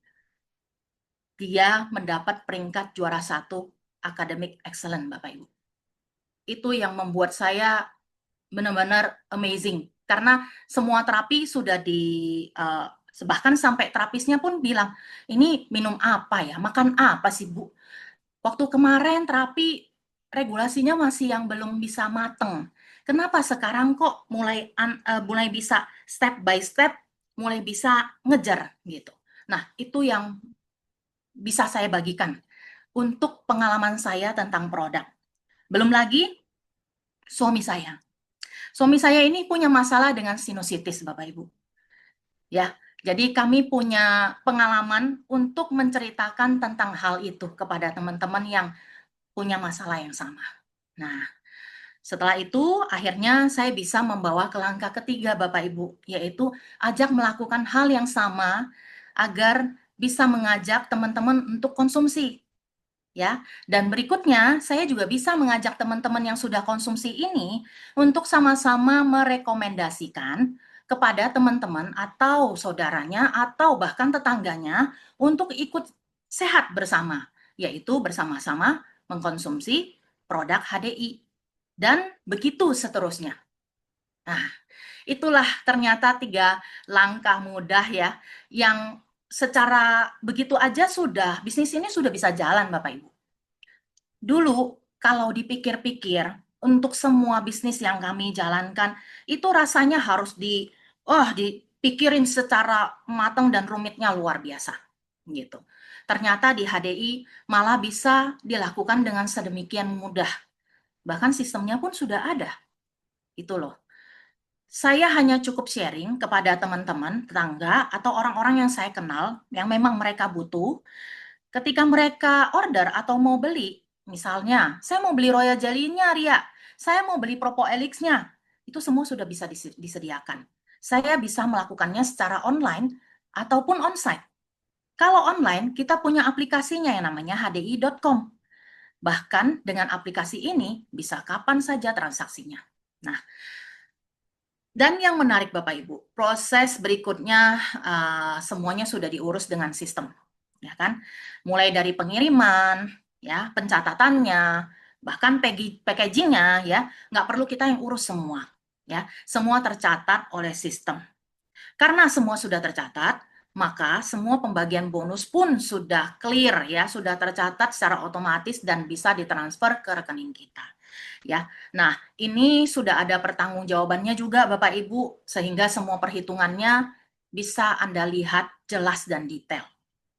[SPEAKER 2] dia mendapat peringkat juara 1 academic excellent, Bapak Ibu. Itu yang membuat saya benar-benar amazing. Karena semua terapi sudah bahkan sampai terapisnya pun bilang, ini minum apa ya, makan apa sih Bu? Waktu kemarin terapi regulasinya masih yang belum bisa mateng. Kenapa sekarang kok mulai bisa step by step, mulai bisa ngejar gitu. Nah, itu yang bisa saya bagikan untuk pengalaman saya tentang produk. Belum lagi suami saya. Suami saya ini punya masalah dengan sinusitis, Bapak Ibu. Ya, jadi kami punya pengalaman untuk menceritakan tentang hal itu kepada teman-teman yang punya masalah yang sama. Nah, setelah itu akhirnya saya bisa membawa ke langkah ketiga Bapak Ibu, yaitu ajak melakukan hal yang sama agar bisa mengajak teman-teman untuk konsumsi. Ya, dan berikutnya saya juga bisa mengajak teman-teman yang sudah konsumsi ini untuk sama-sama merekomendasikan kepada teman-teman atau saudaranya atau bahkan tetangganya untuk ikut sehat bersama, yaitu bersama-sama mengkonsumsi produk HDI dan begitu seterusnya. Nah, itulah ternyata 3 langkah mudah ya yang secara begitu aja sudah bisnis ini sudah bisa jalan Bapak Ibu. Dulu, kalau dipikir-pikir, untuk semua bisnis yang kami jalankan, itu rasanya harus dipikirin secara matang dan rumitnya luar biasa. Gitu. Ternyata di HDI malah bisa dilakukan dengan sedemikian mudah. Bahkan sistemnya pun sudah ada. Itu loh. Saya hanya cukup sharing kepada teman-teman, tetangga, atau orang-orang yang saya kenal, yang memang mereka butuh, ketika mereka order atau mau beli, misalnya, saya mau beli Royal Jelly-nya, Ria. Saya mau beli Propo Elix-nya. Itu semua sudah bisa disediakan. Saya bisa melakukannya secara online ataupun onsite. Kalau online, kita punya aplikasinya yang namanya hdi.com. Bahkan dengan aplikasi ini, bisa kapan saja transaksinya. Nah, dan yang menarik Bapak Ibu, proses berikutnya semuanya sudah diurus dengan sistem, ya kan? Mulai dari pengiriman, ya, pencatatannya, bahkan packagingnya, ya, nggak perlu kita yang urus semua, ya. Semua tercatat oleh sistem. Karena semua sudah tercatat, maka semua pembagian bonus pun sudah clear, ya, sudah tercatat secara otomatis dan bisa ditransfer ke rekening kita. Ya, nah ini sudah ada pertanggungjawabannya juga Bapak Ibu, sehingga semua perhitungannya bisa Anda lihat jelas dan detail.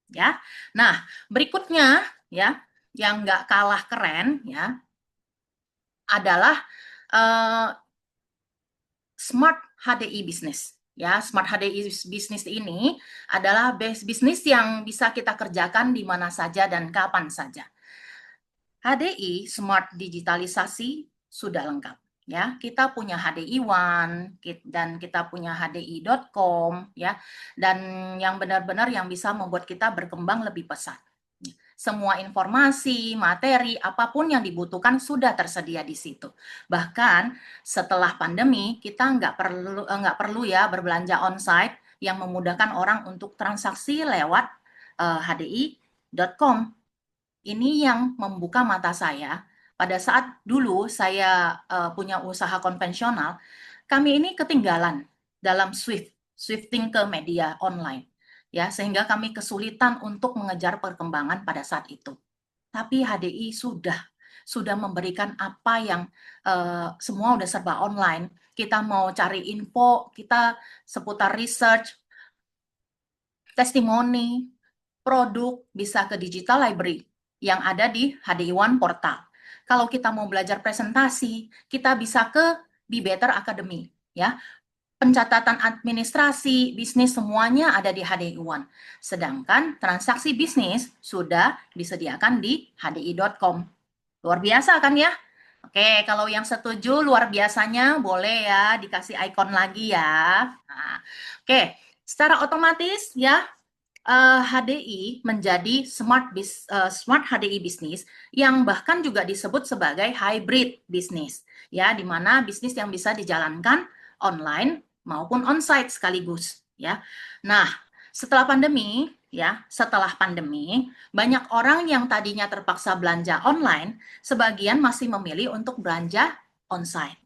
[SPEAKER 2] Ya, nah berikutnya ya, yang nggak kalah keren ya adalah uh, Smart HDI Business. Ya, Smart HDI Business ini adalah bisnis yang bisa kita kerjakan di mana saja dan kapan saja. HDI Smart Digitalisasi sudah lengkap. Ya, kita punya HDI One dan kita punya HDI.com ya, dan yang benar-benar yang bisa membuat kita berkembang lebih pesat. Semua informasi, materi, apapun yang dibutuhkan sudah tersedia di situ. Bahkan setelah pandemi kita nggak perlu ya berbelanja onsite yang memudahkan orang untuk transaksi lewat hdi.com. Ini yang membuka mata saya. Pada saat dulu saya punya usaha konvensional, kami ini ketinggalan dalam shifting ke media online. Ya, sehingga kami kesulitan untuk mengejar perkembangan pada saat itu. Tapi HDI sudah memberikan apa yang semua udah serba online. Kita mau cari info, kita seputar research, testimoni, produk bisa ke digital library yang ada di HDI One Portal. Kalau kita mau belajar presentasi, kita bisa ke Be Better Academy, ya. Pencatatan administrasi, bisnis semuanya ada di HDI One. Sedangkan transaksi bisnis sudah disediakan di hdi.com. Luar biasa kan ya? Oke, kalau yang setuju luar biasanya boleh ya dikasih icon lagi ya. Nah, oke, secara otomatis ya HDI menjadi smart HDI bisnis yang bahkan juga disebut sebagai hybrid bisnis, ya, di mana bisnis yang bisa dijalankan online maupun onsite sekaligus, ya. Nah, setelah pandemi banyak orang yang tadinya terpaksa belanja online, sebagian masih memilih untuk belanja onsite.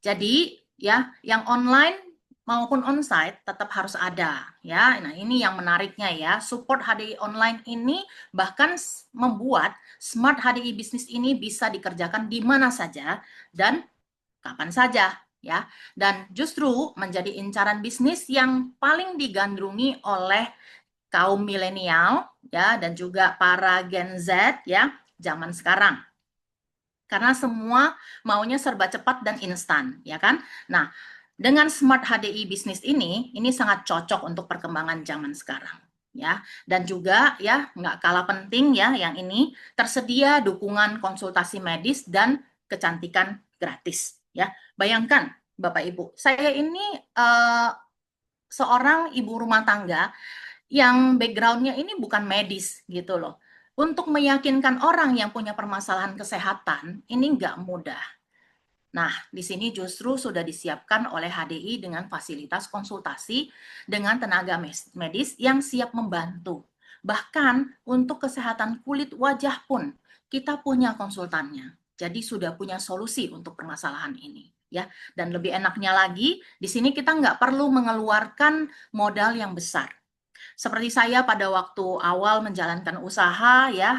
[SPEAKER 2] Jadi ya, yang online maupun onsite tetap harus ada ya. Nah, ini yang menariknya ya. Support HDI online ini bahkan membuat Smart HDI bisnis ini bisa dikerjakan di mana saja dan kapan saja ya. Dan justru menjadi incaran bisnis yang paling digandrungi oleh kaum milenial ya dan juga para Gen Z ya zaman sekarang. karena semua maunya serba cepat dan instan, ya kan? Nah, dengan Smart HDI bisnis ini sangat cocok untuk perkembangan zaman sekarang, ya. Dan juga ya nggak kalah penting ya yang ini tersedia dukungan konsultasi medis dan kecantikan gratis, ya. Bayangkan Bapak Ibu, saya ini eh, seorang ibu rumah tangga yang backgroundnya ini bukan medis gitu loh. Untuk meyakinkan orang yang punya permasalahan kesehatan ini nggak mudah. Nah, di sini justru sudah disiapkan oleh HDI dengan fasilitas konsultasi dengan tenaga medis yang siap membantu. Bahkan untuk kesehatan kulit wajah pun kita punya konsultannya. Jadi sudah punya solusi untuk permasalahan ini, ya. Dan lebih enaknya lagi, di sini kita nggak perlu mengeluarkan modal yang besar. Seperti saya pada waktu awal menjalankan usaha ya,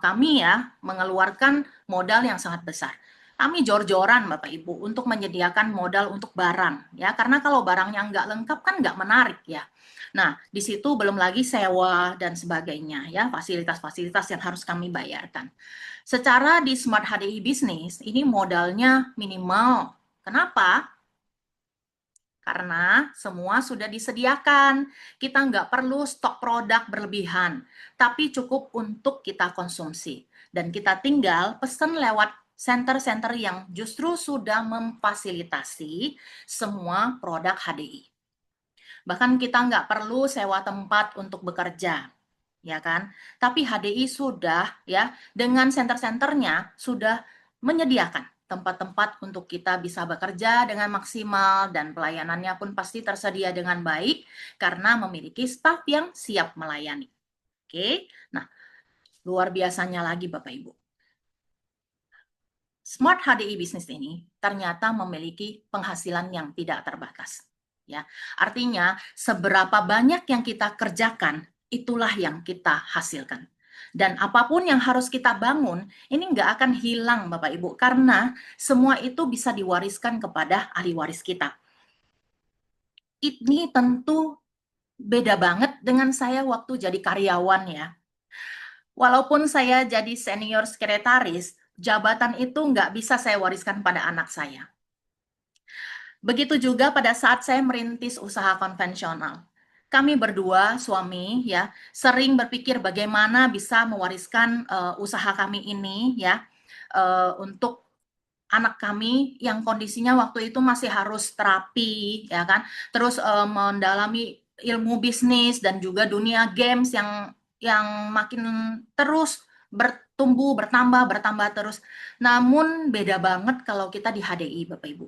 [SPEAKER 2] kami ya mengeluarkan modal yang sangat besar. Kami jor-joran Bapak Ibu untuk menyediakan modal untuk barang ya, karena kalau barangnya nggak lengkap kan nggak menarik ya. Nah, di situ belum lagi sewa dan sebagainya ya, fasilitas-fasilitas yang harus kami bayarkan. Secara di Smart HDI Business ini modalnya minimal. Kenapa? Karena semua sudah disediakan. Kita nggak perlu stok produk berlebihan, tapi cukup untuk kita konsumsi. Dan kita tinggal pesan lewat center-center yang justru sudah memfasilitasi semua produk HDI. Bahkan kita nggak perlu sewa tempat untuk bekerja, ya kan? Tapi HDI sudah ya dengan center-centernya sudah menyediakan tempat-tempat untuk kita bisa bekerja dengan maksimal dan pelayanannya pun pasti tersedia dengan baik karena memiliki staf yang siap melayani. Oke. Nah, luar biasanya lagi Bapak Ibu. Smart HDI bisnis ini ternyata memiliki penghasilan yang tidak terbatas. Ya, artinya seberapa banyak yang kita kerjakan, itulah yang kita hasilkan. Dan apapun yang harus kita bangun, ini nggak akan hilang Bapak Ibu, karena semua itu bisa diwariskan kepada ahli waris kita. Ini tentu beda banget dengan saya waktu jadi karyawan ya. Walaupun saya jadi senior sekretaris, jabatan itu nggak bisa saya wariskan pada anak saya. Begitu juga pada saat saya merintis usaha konvensional. Kami berdua, suami, ya, sering berpikir bagaimana bisa mewariskan usaha kami ini, ya, untuk anak kami yang kondisinya waktu itu masih harus terapi, ya kan, terus mendalami ilmu bisnis dan juga dunia games yang makin terus bertumbuh, bertambah terus. Namun beda banget kalau kita di HDI, Bapak Ibu.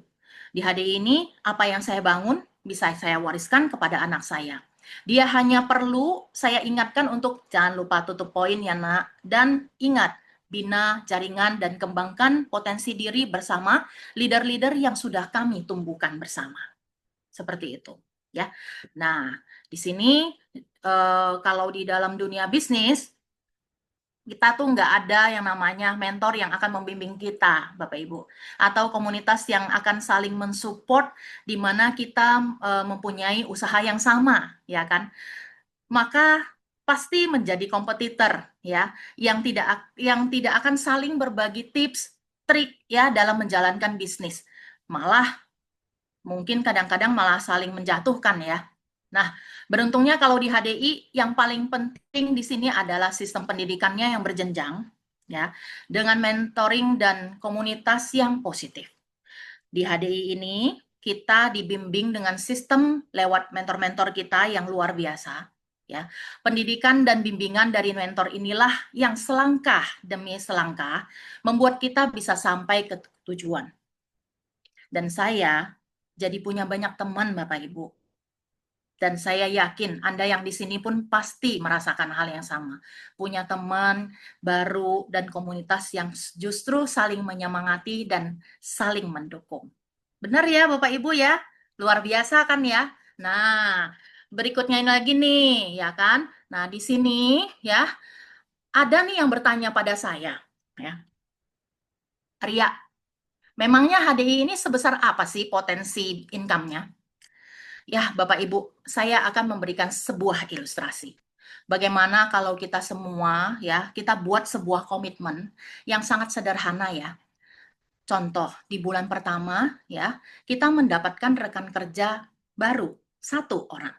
[SPEAKER 2] Di HDI ini, apa yang saya bangun bisa saya wariskan kepada anak saya. Dia hanya perlu saya ingatkan untuk jangan lupa tutup poin ya nak. Dan ingat, bina jaringan dan kembangkan potensi diri bersama leader-leader yang sudah kami tumbuhkan bersama. Seperti itu, ya. Nah, di sini kalau di dalam dunia bisnis kita tuh nggak ada yang namanya mentor yang akan membimbing kita, Bapak Ibu, atau komunitas yang akan saling mensupport di mana kita mempunyai usaha yang sama, ya kan? Maka pasti menjadi kompetitor ya yang tidak akan saling berbagi tips trik ya dalam menjalankan bisnis, malah mungkin kadang-kadang malah saling menjatuhkan ya. Nah, beruntungnya kalau di HDI yang paling penting di sini adalah sistem pendidikannya yang berjenjang ya, dengan mentoring dan komunitas yang positif. Di HDI ini kita dibimbing dengan sistem lewat mentor-mentor kita yang luar biasa. Ya, pendidikan dan bimbingan dari mentor inilah yang selangkah demi selangkah membuat kita bisa sampai ke tujuan. Dan saya jadi punya banyak teman Bapak Ibu. Dan saya yakin Anda yang di sini pun pasti merasakan hal yang sama. Punya teman baru dan komunitas yang justru saling menyemangati dan saling mendukung. Benar ya Bapak Ibu ya? Luar biasa kan ya? Nah, berikutnya ini lagi nih, ya kan? Nah, di sini ya, ada nih yang bertanya pada saya, ya. Ria, memangnya HDI ini sebesar apa sih potensi income-nya? Ya, Bapak Ibu, saya akan memberikan sebuah ilustrasi. Bagaimana kalau kita semua ya, kita buat sebuah komitmen yang sangat sederhana ya. contoh di bulan pertama ya, kita mendapatkan rekan kerja baru satu orang.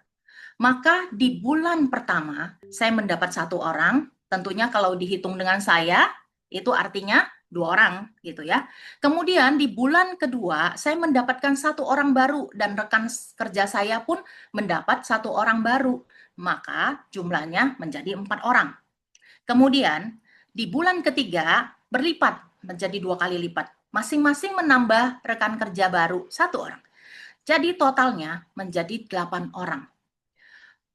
[SPEAKER 2] Maka di bulan pertama saya mendapat satu orang, tentunya kalau dihitung dengan saya itu artinya dua orang gitu ya. Kemudian di bulan kedua saya mendapatkan satu orang baru dan rekan kerja saya pun mendapat satu orang baru. Maka jumlahnya menjadi 4 orang. Kemudian di bulan ketiga berlipat menjadi 2 kali lipat. Masing-masing menambah rekan kerja baru satu orang. Jadi totalnya menjadi 8 orang.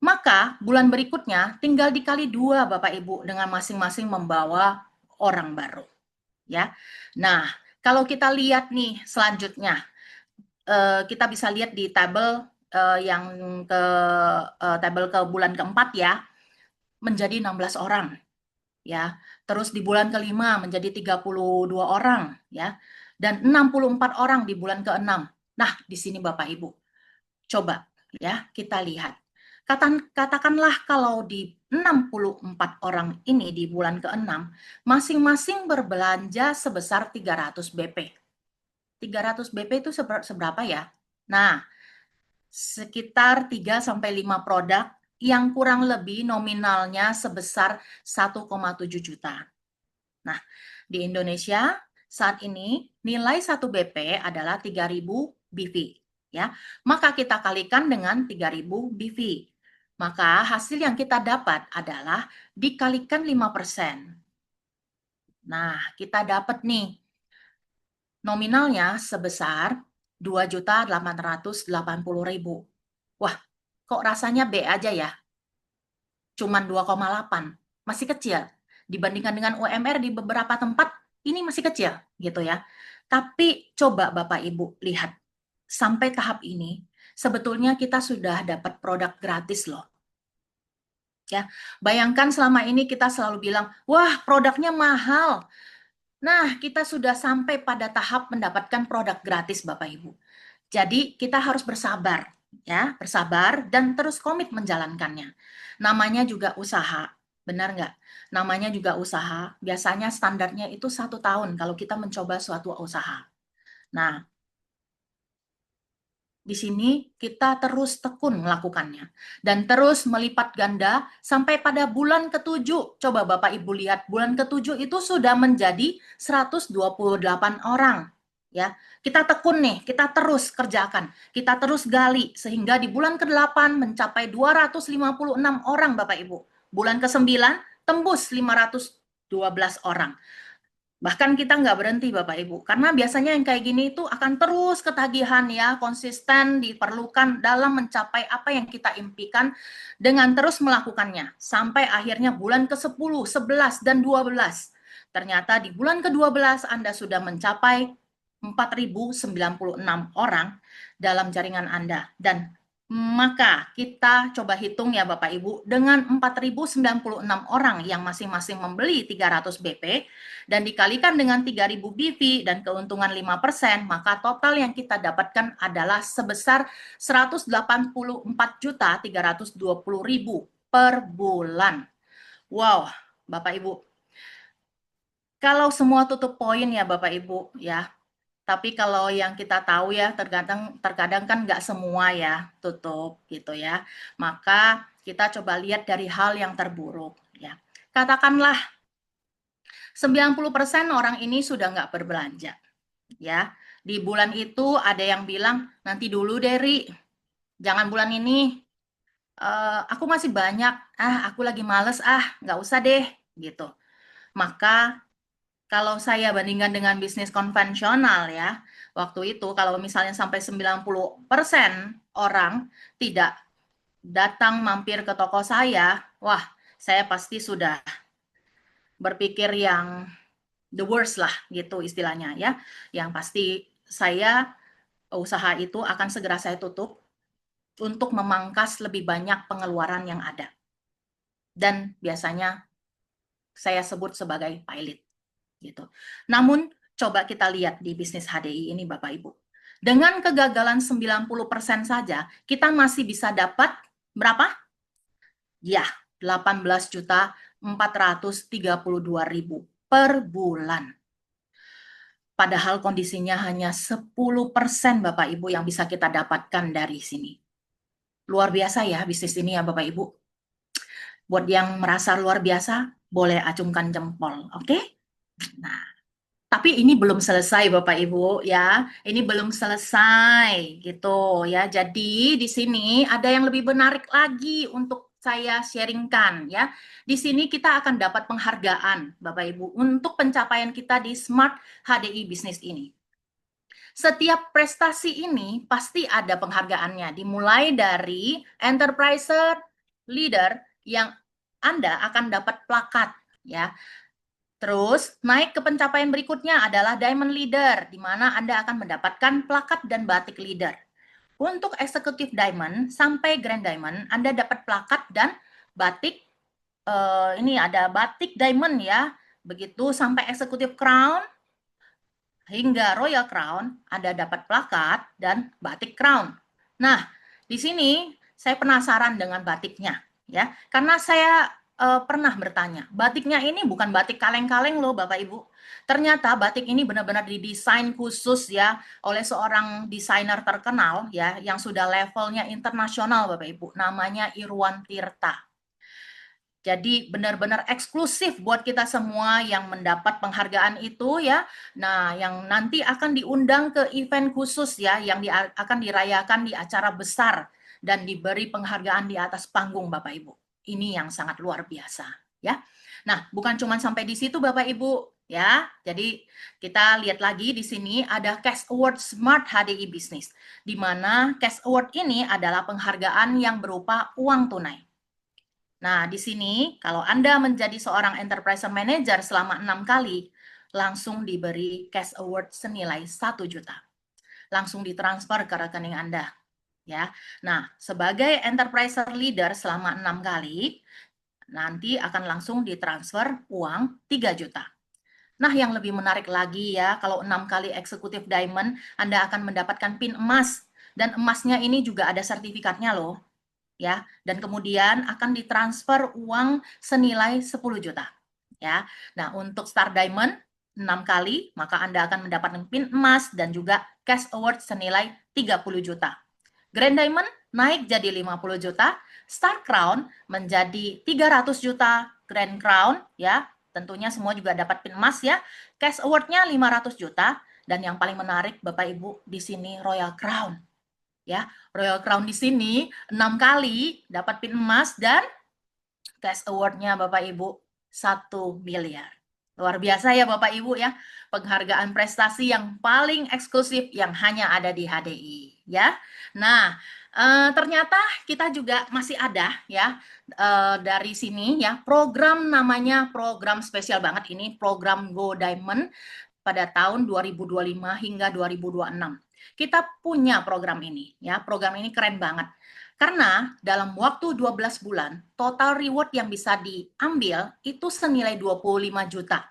[SPEAKER 2] Maka bulan berikutnya tinggal dikali 2 Bapak Ibu dengan masing-masing membawa orang baru. Ya. Nah, kalau kita lihat nih selanjutnya, kita bisa lihat di tabel yang ke tabel ke bulan keempat ya, menjadi 16 orang. Ya. Terus di bulan kelima menjadi 32 orang ya. Dan 64 orang di bulan keenam. Nah, di sini Bapak Ibu. Coba ya kita lihat. Katakanlah kalau di 64 orang ini di bulan ke-6, masing-masing berbelanja sebesar 300 BP. 300 BP itu seberapa ya? Nah, sekitar 3 sampai 5 produk yang kurang lebih nominalnya sebesar 1,7 juta. Nah, di Indonesia saat ini nilai 1 BP adalah 3.000 BV. Ya, maka kita kalikan dengan 3.000 BV. Maka hasil yang kita dapat adalah dikalikan 5%. Nah, kita dapat nih nominalnya sebesar 2.880.000. Wah, kok rasanya B aja ya? Cuman 2,8. Masih kecil. Dibandingkan dengan UMR di beberapa tempat, ini masih kecil gitu ya. Tapi coba Bapak Ibu lihat, sampai tahap ini, sebetulnya kita sudah dapat produk gratis loh. Ya, bayangkan selama ini kita selalu bilang, wah produknya mahal. Nah, kita sudah sampai pada tahap mendapatkan produk gratis Bapak Ibu. Jadi kita harus bersabar, ya, bersabar dan terus komit menjalankannya. Namanya juga usaha, benar nggak? Namanya juga usaha. Biasanya standarnya itu 1 tahun kalau kita mencoba suatu usaha. Nah, di sini kita terus tekun melakukannya dan terus melipat ganda sampai pada bulan ke-7. Coba Bapak Ibu lihat, bulan ke-7 itu sudah menjadi 128 orang. Ya, kita tekun nih, kita terus kerjakan, kita terus gali sehingga di bulan ke-8 mencapai 256 orang Bapak Ibu. Bulan ke-9 tembus 512 orang. Bahkan kita nggak berhenti Bapak Ibu, karena biasanya yang kayak gini itu akan terus ketagihan ya, konsisten diperlukan dalam mencapai apa yang kita impikan dengan terus melakukannya. Sampai akhirnya bulan ke-10, 11, dan 12. Ternyata di bulan ke-12 Anda sudah mencapai 4.096 orang dalam jaringan Anda. Dan maka kita coba hitung ya Bapak Ibu, dengan 4.096 orang yang masing-masing membeli 300 BP, dan dikalikan dengan 3.000 BV dan keuntungan 5%, maka total yang kita dapatkan adalah sebesar 184.320.000 per bulan. Wow, Bapak Ibu. Kalau semua tutup poin ya Bapak Ibu ya. Tapi kalau yang kita tahu ya, terkadang kan nggak semua ya tutup gitu ya. Maka kita coba lihat dari hal yang terburuk ya. Katakanlah 90% orang ini sudah nggak berbelanja. Ya, di bulan itu ada yang bilang, nanti dulu Deri, jangan bulan ini, aku masih banyak, aku lagi males, nggak usah deh, gitu. Maka kalau saya bandingkan dengan bisnis konvensional ya, waktu itu kalau misalnya sampai 90% orang tidak datang mampir ke toko saya, wah, saya pasti sudah berpikir yang the worst lah gitu istilahnya ya. Yang pasti saya usaha itu akan segera saya tutup untuk memangkas lebih banyak pengeluaran yang ada. Dan biasanya saya sebut sebagai pilot gitu. Namun coba kita lihat di bisnis HDI ini Bapak Ibu. Dengan kegagalan 90% saja, kita masih bisa dapat berapa? Ya, 18.432.000 per bulan. Padahal kondisinya hanya 10% Bapak Ibu yang bisa kita dapatkan dari sini. Luar biasa ya bisnis ini ya Bapak Ibu. Buat yang merasa luar biasa, boleh acungkan jempol, oke? Nah, tapi ini belum selesai Bapak Ibu ya. Ini belum selesai gitu ya. Jadi di sini ada yang lebih menarik lagi untuk saya sharingkan ya. Di sini kita akan dapat penghargaan Bapak Ibu untuk pencapaian kita di Smart HDI Business ini. Setiap prestasi ini pasti ada penghargaannya, dimulai dari Enterprise Leader yang Anda akan dapat plakat ya. Terus naik ke pencapaian berikutnya adalah Diamond Leader, di mana Anda akan mendapatkan plakat dan batik leader. Untuk eksekutif Diamond sampai Grand Diamond, Anda dapat plakat dan batik. Ini ada batik Diamond ya. Begitu sampai eksekutif Crown hingga Royal Crown, Anda dapat plakat dan batik Crown. Nah, di sini saya penasaran dengan batiknya, ya, karena saya pernah bertanya, batiknya ini bukan batik kaleng-kaleng loh, Bapak Ibu. Ternyata batik ini benar-benar didesain khusus ya oleh seorang desainer terkenal ya yang sudah levelnya internasional, Bapak Ibu. Namanya Irwan Tirta. Jadi benar-benar eksklusif buat kita semua yang mendapat penghargaan itu ya. Nah, yang nanti akan diundang ke event khusus ya, yang akan dirayakan di acara besar dan diberi penghargaan di atas panggung Bapak Ibu. Ini yang sangat luar biasa ya. Nah, bukan cuma sampai di situ Bapak Ibu ya. Jadi kita lihat lagi di sini ada Cash Award Smart HDI Business, di mana Cash Award ini adalah penghargaan yang berupa uang tunai. Nah, di sini kalau Anda menjadi seorang enterprise manager selama 6 kali, langsung diberi cash award senilai 1 juta. Langsung ditransfer ke rekening Anda. Ya. Nah, sebagai enterprise leader selama 6 kali, nanti akan langsung ditransfer uang 3 juta. Nah, yang lebih menarik lagi ya, kalau 6 kali eksekutif diamond, Anda akan mendapatkan pin emas. Dan emasnya ini juga ada sertifikatnya loh ya, dan kemudian akan ditransfer uang senilai 10 juta ya. Nah, untuk Star Diamond 6 kali, maka Anda akan mendapatkan pin emas dan juga cash award senilai 30 juta. Grand Diamond naik jadi 50 juta, Star Crown menjadi 300 juta, Grand Crown ya, tentunya semua juga dapat pin emas ya. Cash award-nya 500 juta dan yang paling menarik Bapak Ibu di sini Royal Crown ya. Royal Crown di sini 6 kali dapat pin emas dan cash award-nya Bapak Ibu 1 miliar. Luar biasa ya Bapak Ibu ya. Penghargaan prestasi yang paling eksklusif yang hanya ada di HDI ya. Nah, ternyata kita juga masih ada ya dari sini ya program namanya program spesial banget ini program Go Diamond pada tahun 2025 hingga 2026. Kita punya program ini ya. Program ini keren banget. Karena dalam waktu 12 bulan, total reward yang bisa diambil itu senilai 25 juta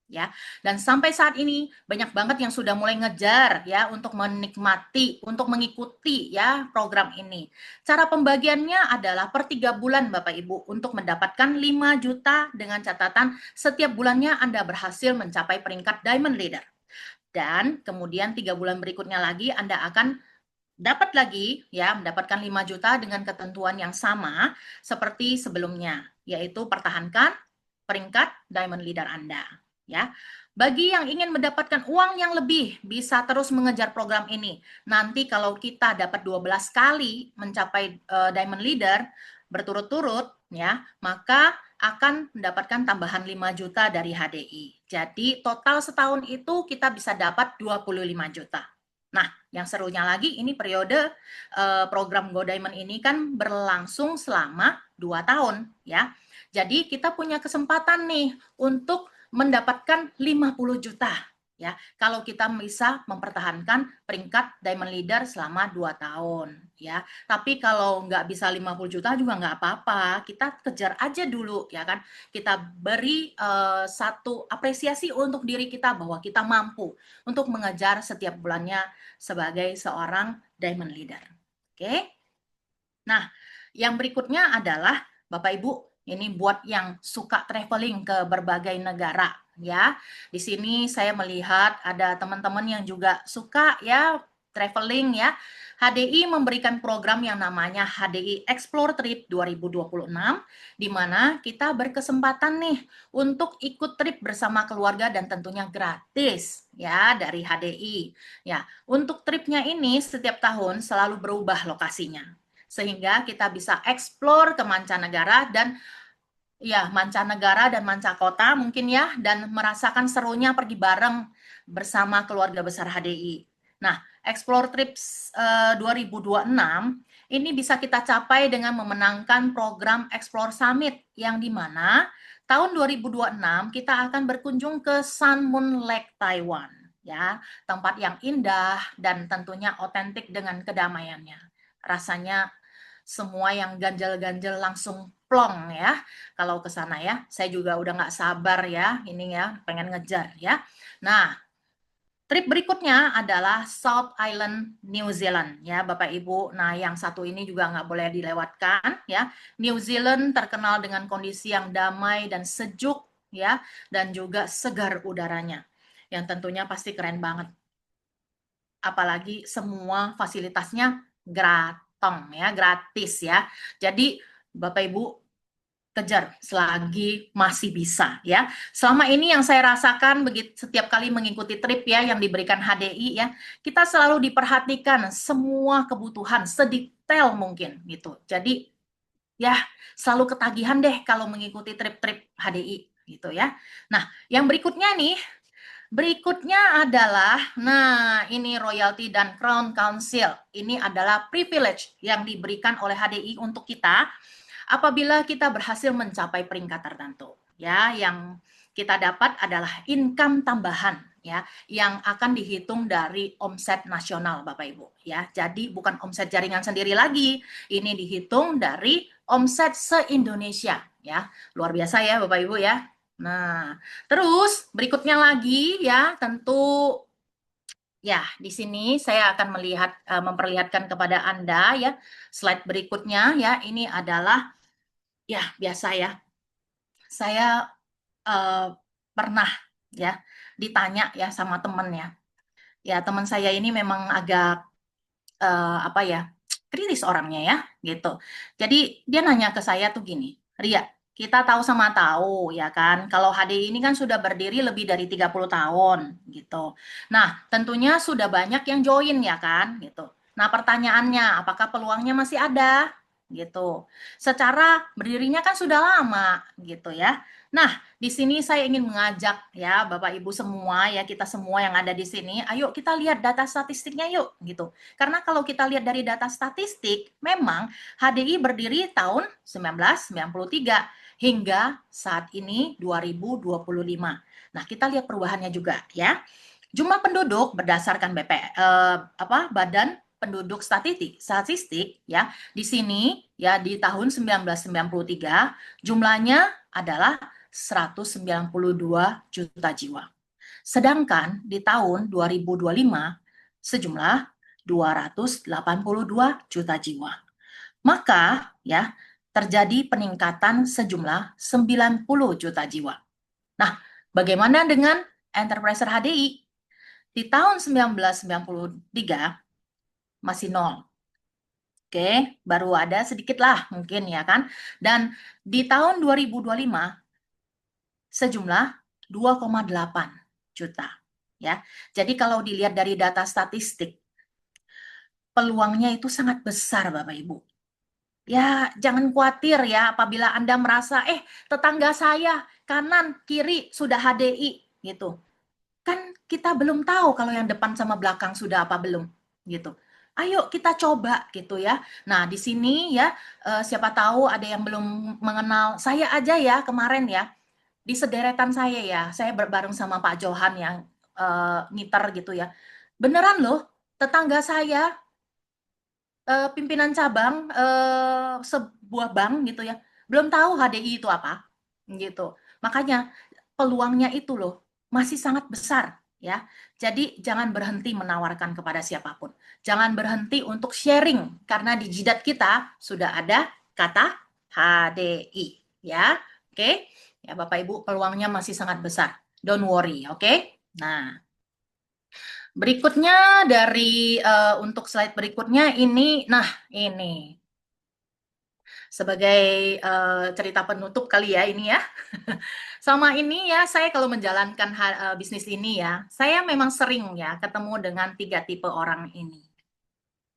[SPEAKER 2] ya. Dan sampai saat ini banyak banget yang sudah mulai ngejar ya untuk menikmati, untuk mengikuti ya program ini. Cara pembagiannya adalah per 3 bulan Bapak Ibu untuk mendapatkan 5 juta dengan catatan setiap bulannya Anda berhasil mencapai peringkat Diamond Leader. Dan kemudian 3 bulan berikutnya lagi Anda akan dapat lagi ya mendapatkan 5 juta dengan ketentuan yang sama seperti sebelumnya, yaitu pertahankan peringkat Diamond Leader Anda ya. Bagi yang ingin mendapatkan uang yang lebih, bisa terus mengejar program ini. Nanti kalau kita dapat 12 kali mencapai Diamond Leader berturut-turut ya, maka akan mendapatkan tambahan 5 juta dari HDI. Jadi total setahun itu kita bisa dapat 25 juta. Nah, yang serunya lagi ini periode program Go Diamond ini kan berlangsung selama 2 tahun ya. Jadi kita punya kesempatan nih untuk mendapatkan 50 juta ya. Kalau kita bisa mempertahankan peringkat Diamond Leader selama 2 tahun ya. Tapi kalau nggak bisa 50 juta juga nggak apa-apa. Kita kejar aja dulu ya kan. Kita beri satu apresiasi untuk diri kita bahwa kita mampu untuk mengejar setiap bulannya sebagai seorang Diamond Leader. Oke. Nah, yang berikutnya adalah Bapak Ibu Ini buat yang suka traveling ke berbagai negara ya. Di sini saya melihat ada teman-teman yang juga suka ya traveling ya. HDI memberikan program yang namanya HDI Explore Trip 2026 di mana kita berkesempatan nih untuk ikut trip bersama keluarga dan tentunya gratis ya dari HDI. Ya, untuk tripnya ini setiap tahun selalu berubah lokasinya. Sehingga kita bisa explore ke mancanegara dan ya, mancanegara dan mancakota mungkin ya, dan merasakan serunya pergi bareng bersama keluarga besar HDI. Nah, Explore Trips 2026 ini bisa kita capai dengan memenangkan program Explore Summit yang di mana tahun 2026 kita akan berkunjung ke Sun Moon Lake Taiwan ya, tempat yang indah dan tentunya otentik dengan kedamaiannya. Rasanya semua yang ganjel-ganjel langsung plong ya kalau ke sana ya. Saya juga udah nggak sabar ya ini ya, pengen ngejar ya. Nah, trip berikutnya adalah South Island, New Zealand ya Bapak Ibu. Nah, yang satu ini juga nggak boleh dilewatkan ya. New Zealand terkenal dengan kondisi yang damai dan sejuk ya, dan juga segar udaranya. Yang tentunya pasti keren banget. Apalagi semua fasilitasnya gratis ya. Jadi Bapak Ibu kejar selagi masih bisa ya. Selama ini yang saya rasakan begitu setiap kali mengikuti trip ya yang diberikan HDI ya, kita selalu diperhatikan semua kebutuhan sedetail mungkin gitu. Jadi ya selalu ketagihan deh kalau mengikuti trip-trip HDI gitu ya. Nah, yang berikutnya adalah, nah ini royalty dan crown council. Ini adalah privilege yang diberikan oleh HDI untuk kita apabila kita berhasil mencapai peringkat tertentu. Ya, yang kita dapat adalah income tambahan ya yang akan dihitung dari omset nasional Bapak Ibu ya. Jadi bukan omset jaringan sendiri lagi. Ini dihitung dari omset se-Indonesia ya. Luar biasa ya Bapak Ibu ya. Nah, terus berikutnya lagi ya, tentu ya di sini saya akan memperlihatkan kepada Anda ya slide berikutnya ya. Ini adalah ya biasa ya. Saya pernah ya ditanya ya sama temennya. Ya teman saya ini memang agak apa ya kritis orangnya ya gitu. Jadi dia nanya ke saya tuh gini, Ria, kita tahu sama tahu ya kan, kalau HDI ini kan sudah berdiri lebih dari 30 tahun gitu. Nah, tentunya sudah banyak yang join ya kan gitu. Nah, pertanyaannya, apakah peluangnya masih ada? Gitu. Secara berdirinya kan sudah lama gitu ya. Nah, di sini saya ingin mengajak ya Bapak Ibu semua ya, kita semua yang ada di sini, ayo kita lihat data statistiknya yuk gitu. Karena kalau kita lihat dari data statistik, memang HDI berdiri tahun 1993 hingga saat ini 2025. Nah, kita lihat perubahannya juga ya. Jumlah penduduk berdasarkan Badan Penduduk Statistik ya. Di sini ya di tahun 1993 jumlahnya adalah 192 juta jiwa. Sedangkan di tahun 2025 sejumlah 282 juta jiwa. Maka ya terjadi peningkatan sejumlah 90 juta jiwa. Nah, bagaimana dengan Enterpriser HDI? Di tahun 1993 masih nol. Oke, baru ada sedikit lah mungkin ya kan. Dan di tahun 2025 sejumlah 2,8 juta ya. Jadi kalau dilihat dari data statistik peluangnya itu sangat besar Bapak Ibu. Ya, jangan khawatir ya apabila Anda merasa tetangga saya kanan kiri sudah HDI gitu. Kan kita belum tahu kalau yang depan sama belakang sudah apa belum gitu. Ayo kita coba gitu ya. Nah, di sini ya siapa tahu ada yang belum mengenal saya aja ya kemarin ya. Di sederetan saya ya, saya bareng sama Pak Johan yang ngiter gitu ya. Beneran loh, tetangga saya pimpinan cabang sebuah bank gitu ya, belum tahu HDI itu apa gitu. Makanya peluangnya itu loh masih sangat besar ya. Jadi jangan berhenti menawarkan kepada siapapun. Jangan berhenti untuk sharing karena di jidat kita sudah ada kata HDI ya. Oke. Ya, Bapak Ibu, peluangnya masih sangat besar. Don't worry, oke? Nah, berikutnya dari untuk slide berikutnya ini, nah ini sebagai cerita penutup kali ya ini ya. Sama ini ya, saya kalau menjalankan bisnis ini ya, saya memang sering ya ketemu dengan 3 tipe orang ini.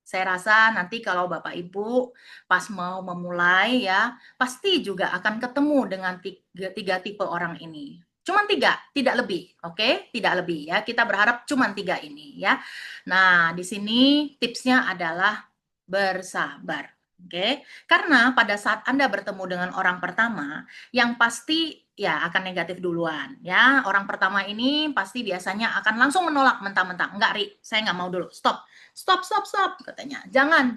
[SPEAKER 2] Saya rasa nanti kalau Bapak Ibu pas mau memulai ya, pasti juga akan ketemu dengan tiga tipe orang ini. Cuman 3, tidak lebih, oke? Tidak lebih ya. Kita berharap cuman 3 ini ya. Nah, di sini tipsnya adalah bersabar. Oke, karena pada saat Anda bertemu dengan orang pertama, yang pasti ya akan negatif duluan ya. Orang pertama ini pasti biasanya akan langsung menolak mentah-mentah. Enggak, Ri, saya nggak mau dulu. Stop. Stop, stop, stop, katanya. Jangan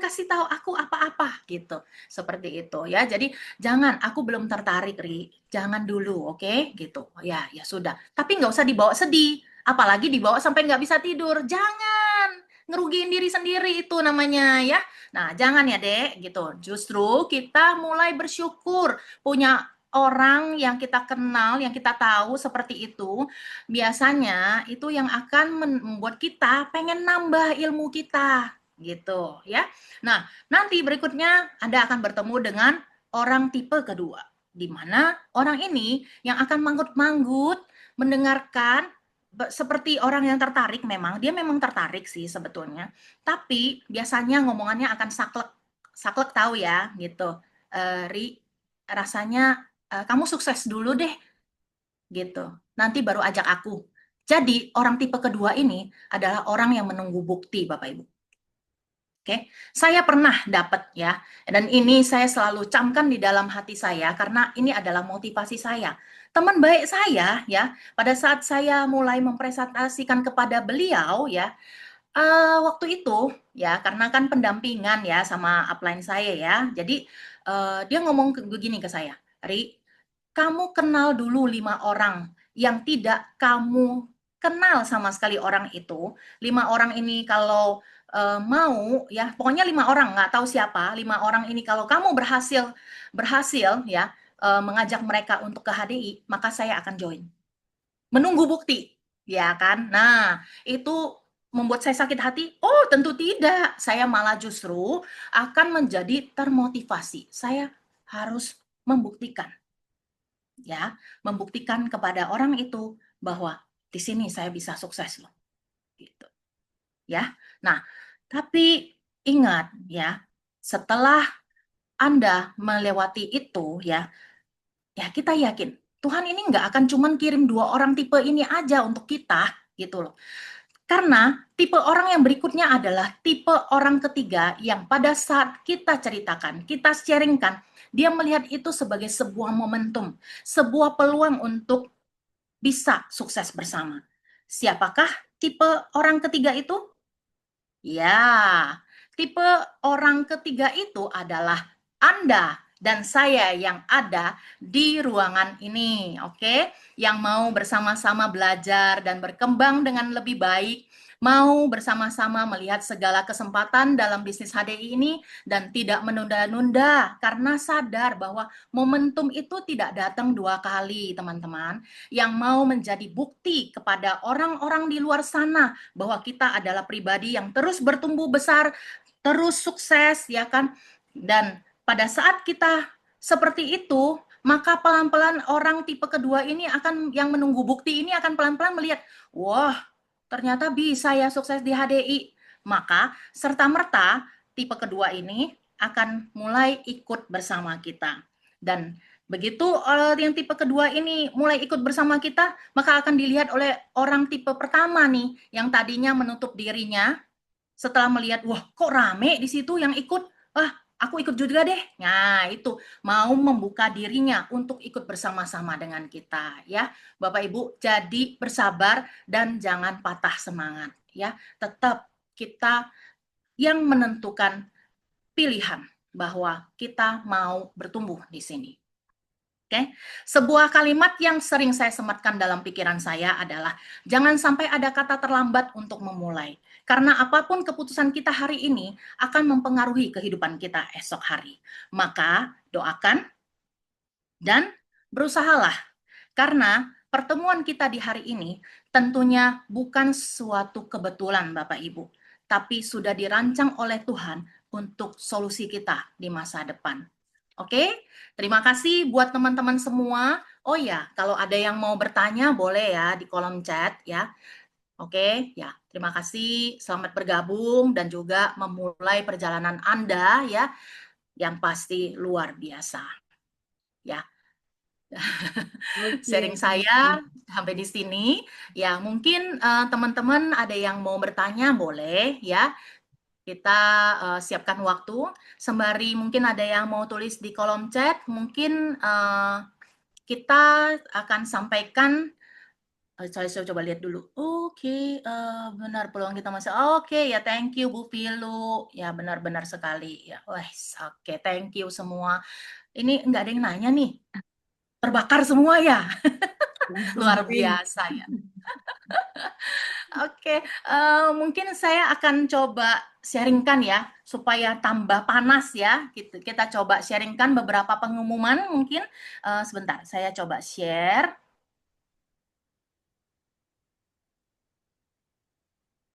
[SPEAKER 2] kasih tahu aku apa-apa gitu. Seperti itu ya. Jadi jangan, aku belum tertarik, Ri. Jangan dulu, oke? Gitu. Ya, ya sudah. Tapi nggak usah dibawa sedih. Apalagi dibawa sampai nggak bisa tidur. Jangan. Ngerugiin diri sendiri itu namanya ya. Nah, jangan ya, Dek, gitu. Justru kita mulai bersyukur punya orang yang kita kenal, yang kita tahu seperti itu, biasanya itu yang akan membuat kita pengen nambah ilmu kita, gitu ya. Nah, nanti berikutnya Anda akan bertemu dengan orang tipe kedua, di mana orang ini yang akan manggut-manggut mendengarkan seperti orang yang tertarik memang, dia memang tertarik sih sebetulnya, tapi biasanya ngomongannya akan saklek. Saklek tahu ya, gitu. Ri, rasanya kamu sukses dulu deh, gitu. Nanti baru ajak aku. Jadi, orang tipe kedua ini adalah orang yang menunggu bukti, Bapak Ibu. Oke, saya pernah dapat ya, dan ini saya selalu camkan di dalam hati saya karena ini adalah motivasi saya. Teman baik saya ya, pada saat saya mulai mempresentasikan kepada beliau ya, waktu itu ya, karena kan pendampingan ya sama upline saya ya. Jadi dia ngomong begini ke saya, "Ri, kamu kenal dulu 5 orang yang tidak kamu kenal sama sekali orang itu. 5 orang ini kalau mau ya, pokoknya 5 orang nggak tahu siapa, 5 orang ini kalau kamu berhasil berhasil ya mengajak mereka untuk ke HDI, maka saya akan join." Menunggu bukti, ya kan? Nah, itu membuat saya sakit hati? Oh, tentu tidak. Saya malah justru akan menjadi termotivasi. Saya harus membuktikan, ya, membuktikan kepada orang itu bahwa di sini saya bisa sukses loh, gitu, ya. Nah, tapi ingat ya, setelah Anda melewati itu ya, ya kita yakin Tuhan ini nggak akan cuman kirim 2 orang tipe ini aja untuk kita, gitu loh. Karena tipe orang yang berikutnya adalah tipe orang ketiga yang pada saat kita ceritakan, kita sharingkan, dia melihat itu sebagai sebuah momentum, sebuah peluang untuk bisa sukses bersama. Siapakah tipe orang ketiga itu? Ya, tipe orang ketiga itu adalah Anda dan saya yang ada di ruangan ini, oke? Yang mau bersama-sama belajar dan berkembang dengan lebih baik, mau bersama-sama melihat segala kesempatan dalam bisnis HDI ini dan tidak menunda-nunda karena sadar bahwa momentum itu tidak datang 2 kali, teman-teman. Yang mau menjadi bukti kepada orang-orang di luar sana bahwa kita adalah pribadi yang terus bertumbuh besar, terus sukses, ya kan? Dan pada saat kita seperti itu, maka pelan-pelan orang tipe kedua ini akan, yang menunggu bukti ini akan pelan-pelan melihat, wah, ternyata bisa ya sukses di HDI. Maka serta-merta tipe kedua ini akan mulai ikut bersama kita. Dan begitu yang tipe kedua ini mulai ikut bersama kita, maka akan dilihat oleh orang tipe pertama nih, yang tadinya menutup dirinya, setelah melihat, wah kok rame di situ yang ikut, ah aku ikut juga deh. Nah itu, mau membuka dirinya untuk ikut bersama-sama dengan kita ya. Bapak Ibu, jadi bersabar dan jangan patah semangat ya. Tetap kita yang menentukan pilihan bahwa kita mau bertumbuh di sini. Oke, sebuah kalimat yang sering saya sematkan dalam pikiran saya adalah jangan sampai ada kata terlambat untuk memulai. Karena apapun keputusan kita hari ini akan mempengaruhi kehidupan kita esok hari. Maka doakan, Dan berusahalah, karena pertemuan kita di hari ini tentunya bukan suatu kebetulan Bapak Ibu, tapi sudah dirancang oleh Tuhan untuk solusi kita di masa depan. Oke, terima kasih buat teman-teman semua. Oh ya, kalau ada yang mau bertanya boleh ya di kolom chat ya. Oke, ya, terima kasih. Selamat bergabung dan juga memulai perjalanan Anda ya, yang pasti luar biasa. Ya,
[SPEAKER 1] Oke,
[SPEAKER 2] sharing saya sampai di sini. Ya, mungkin teman-teman ada yang mau bertanya boleh ya. Kita siapkan waktu. Sembari mungkin ada yang mau tulis di kolom chat, mungkin kita akan sampaikan. Saya coba lihat dulu. Oke, benar peluang kita masih. Oke ya, thank you Bu Pilu. Ya benar-benar sekali ya. Wah, oke, thank you semua. Ini nggak ada yang nanya nih. Terbakar semua ya.
[SPEAKER 1] langsung
[SPEAKER 2] Luar
[SPEAKER 1] join.
[SPEAKER 2] biasa ya. Oke, mungkin saya akan coba sharingkan ya, supaya tambah panas ya. Gitu. Kita coba sharingkan beberapa pengumuman mungkin. Sebentar, saya coba share.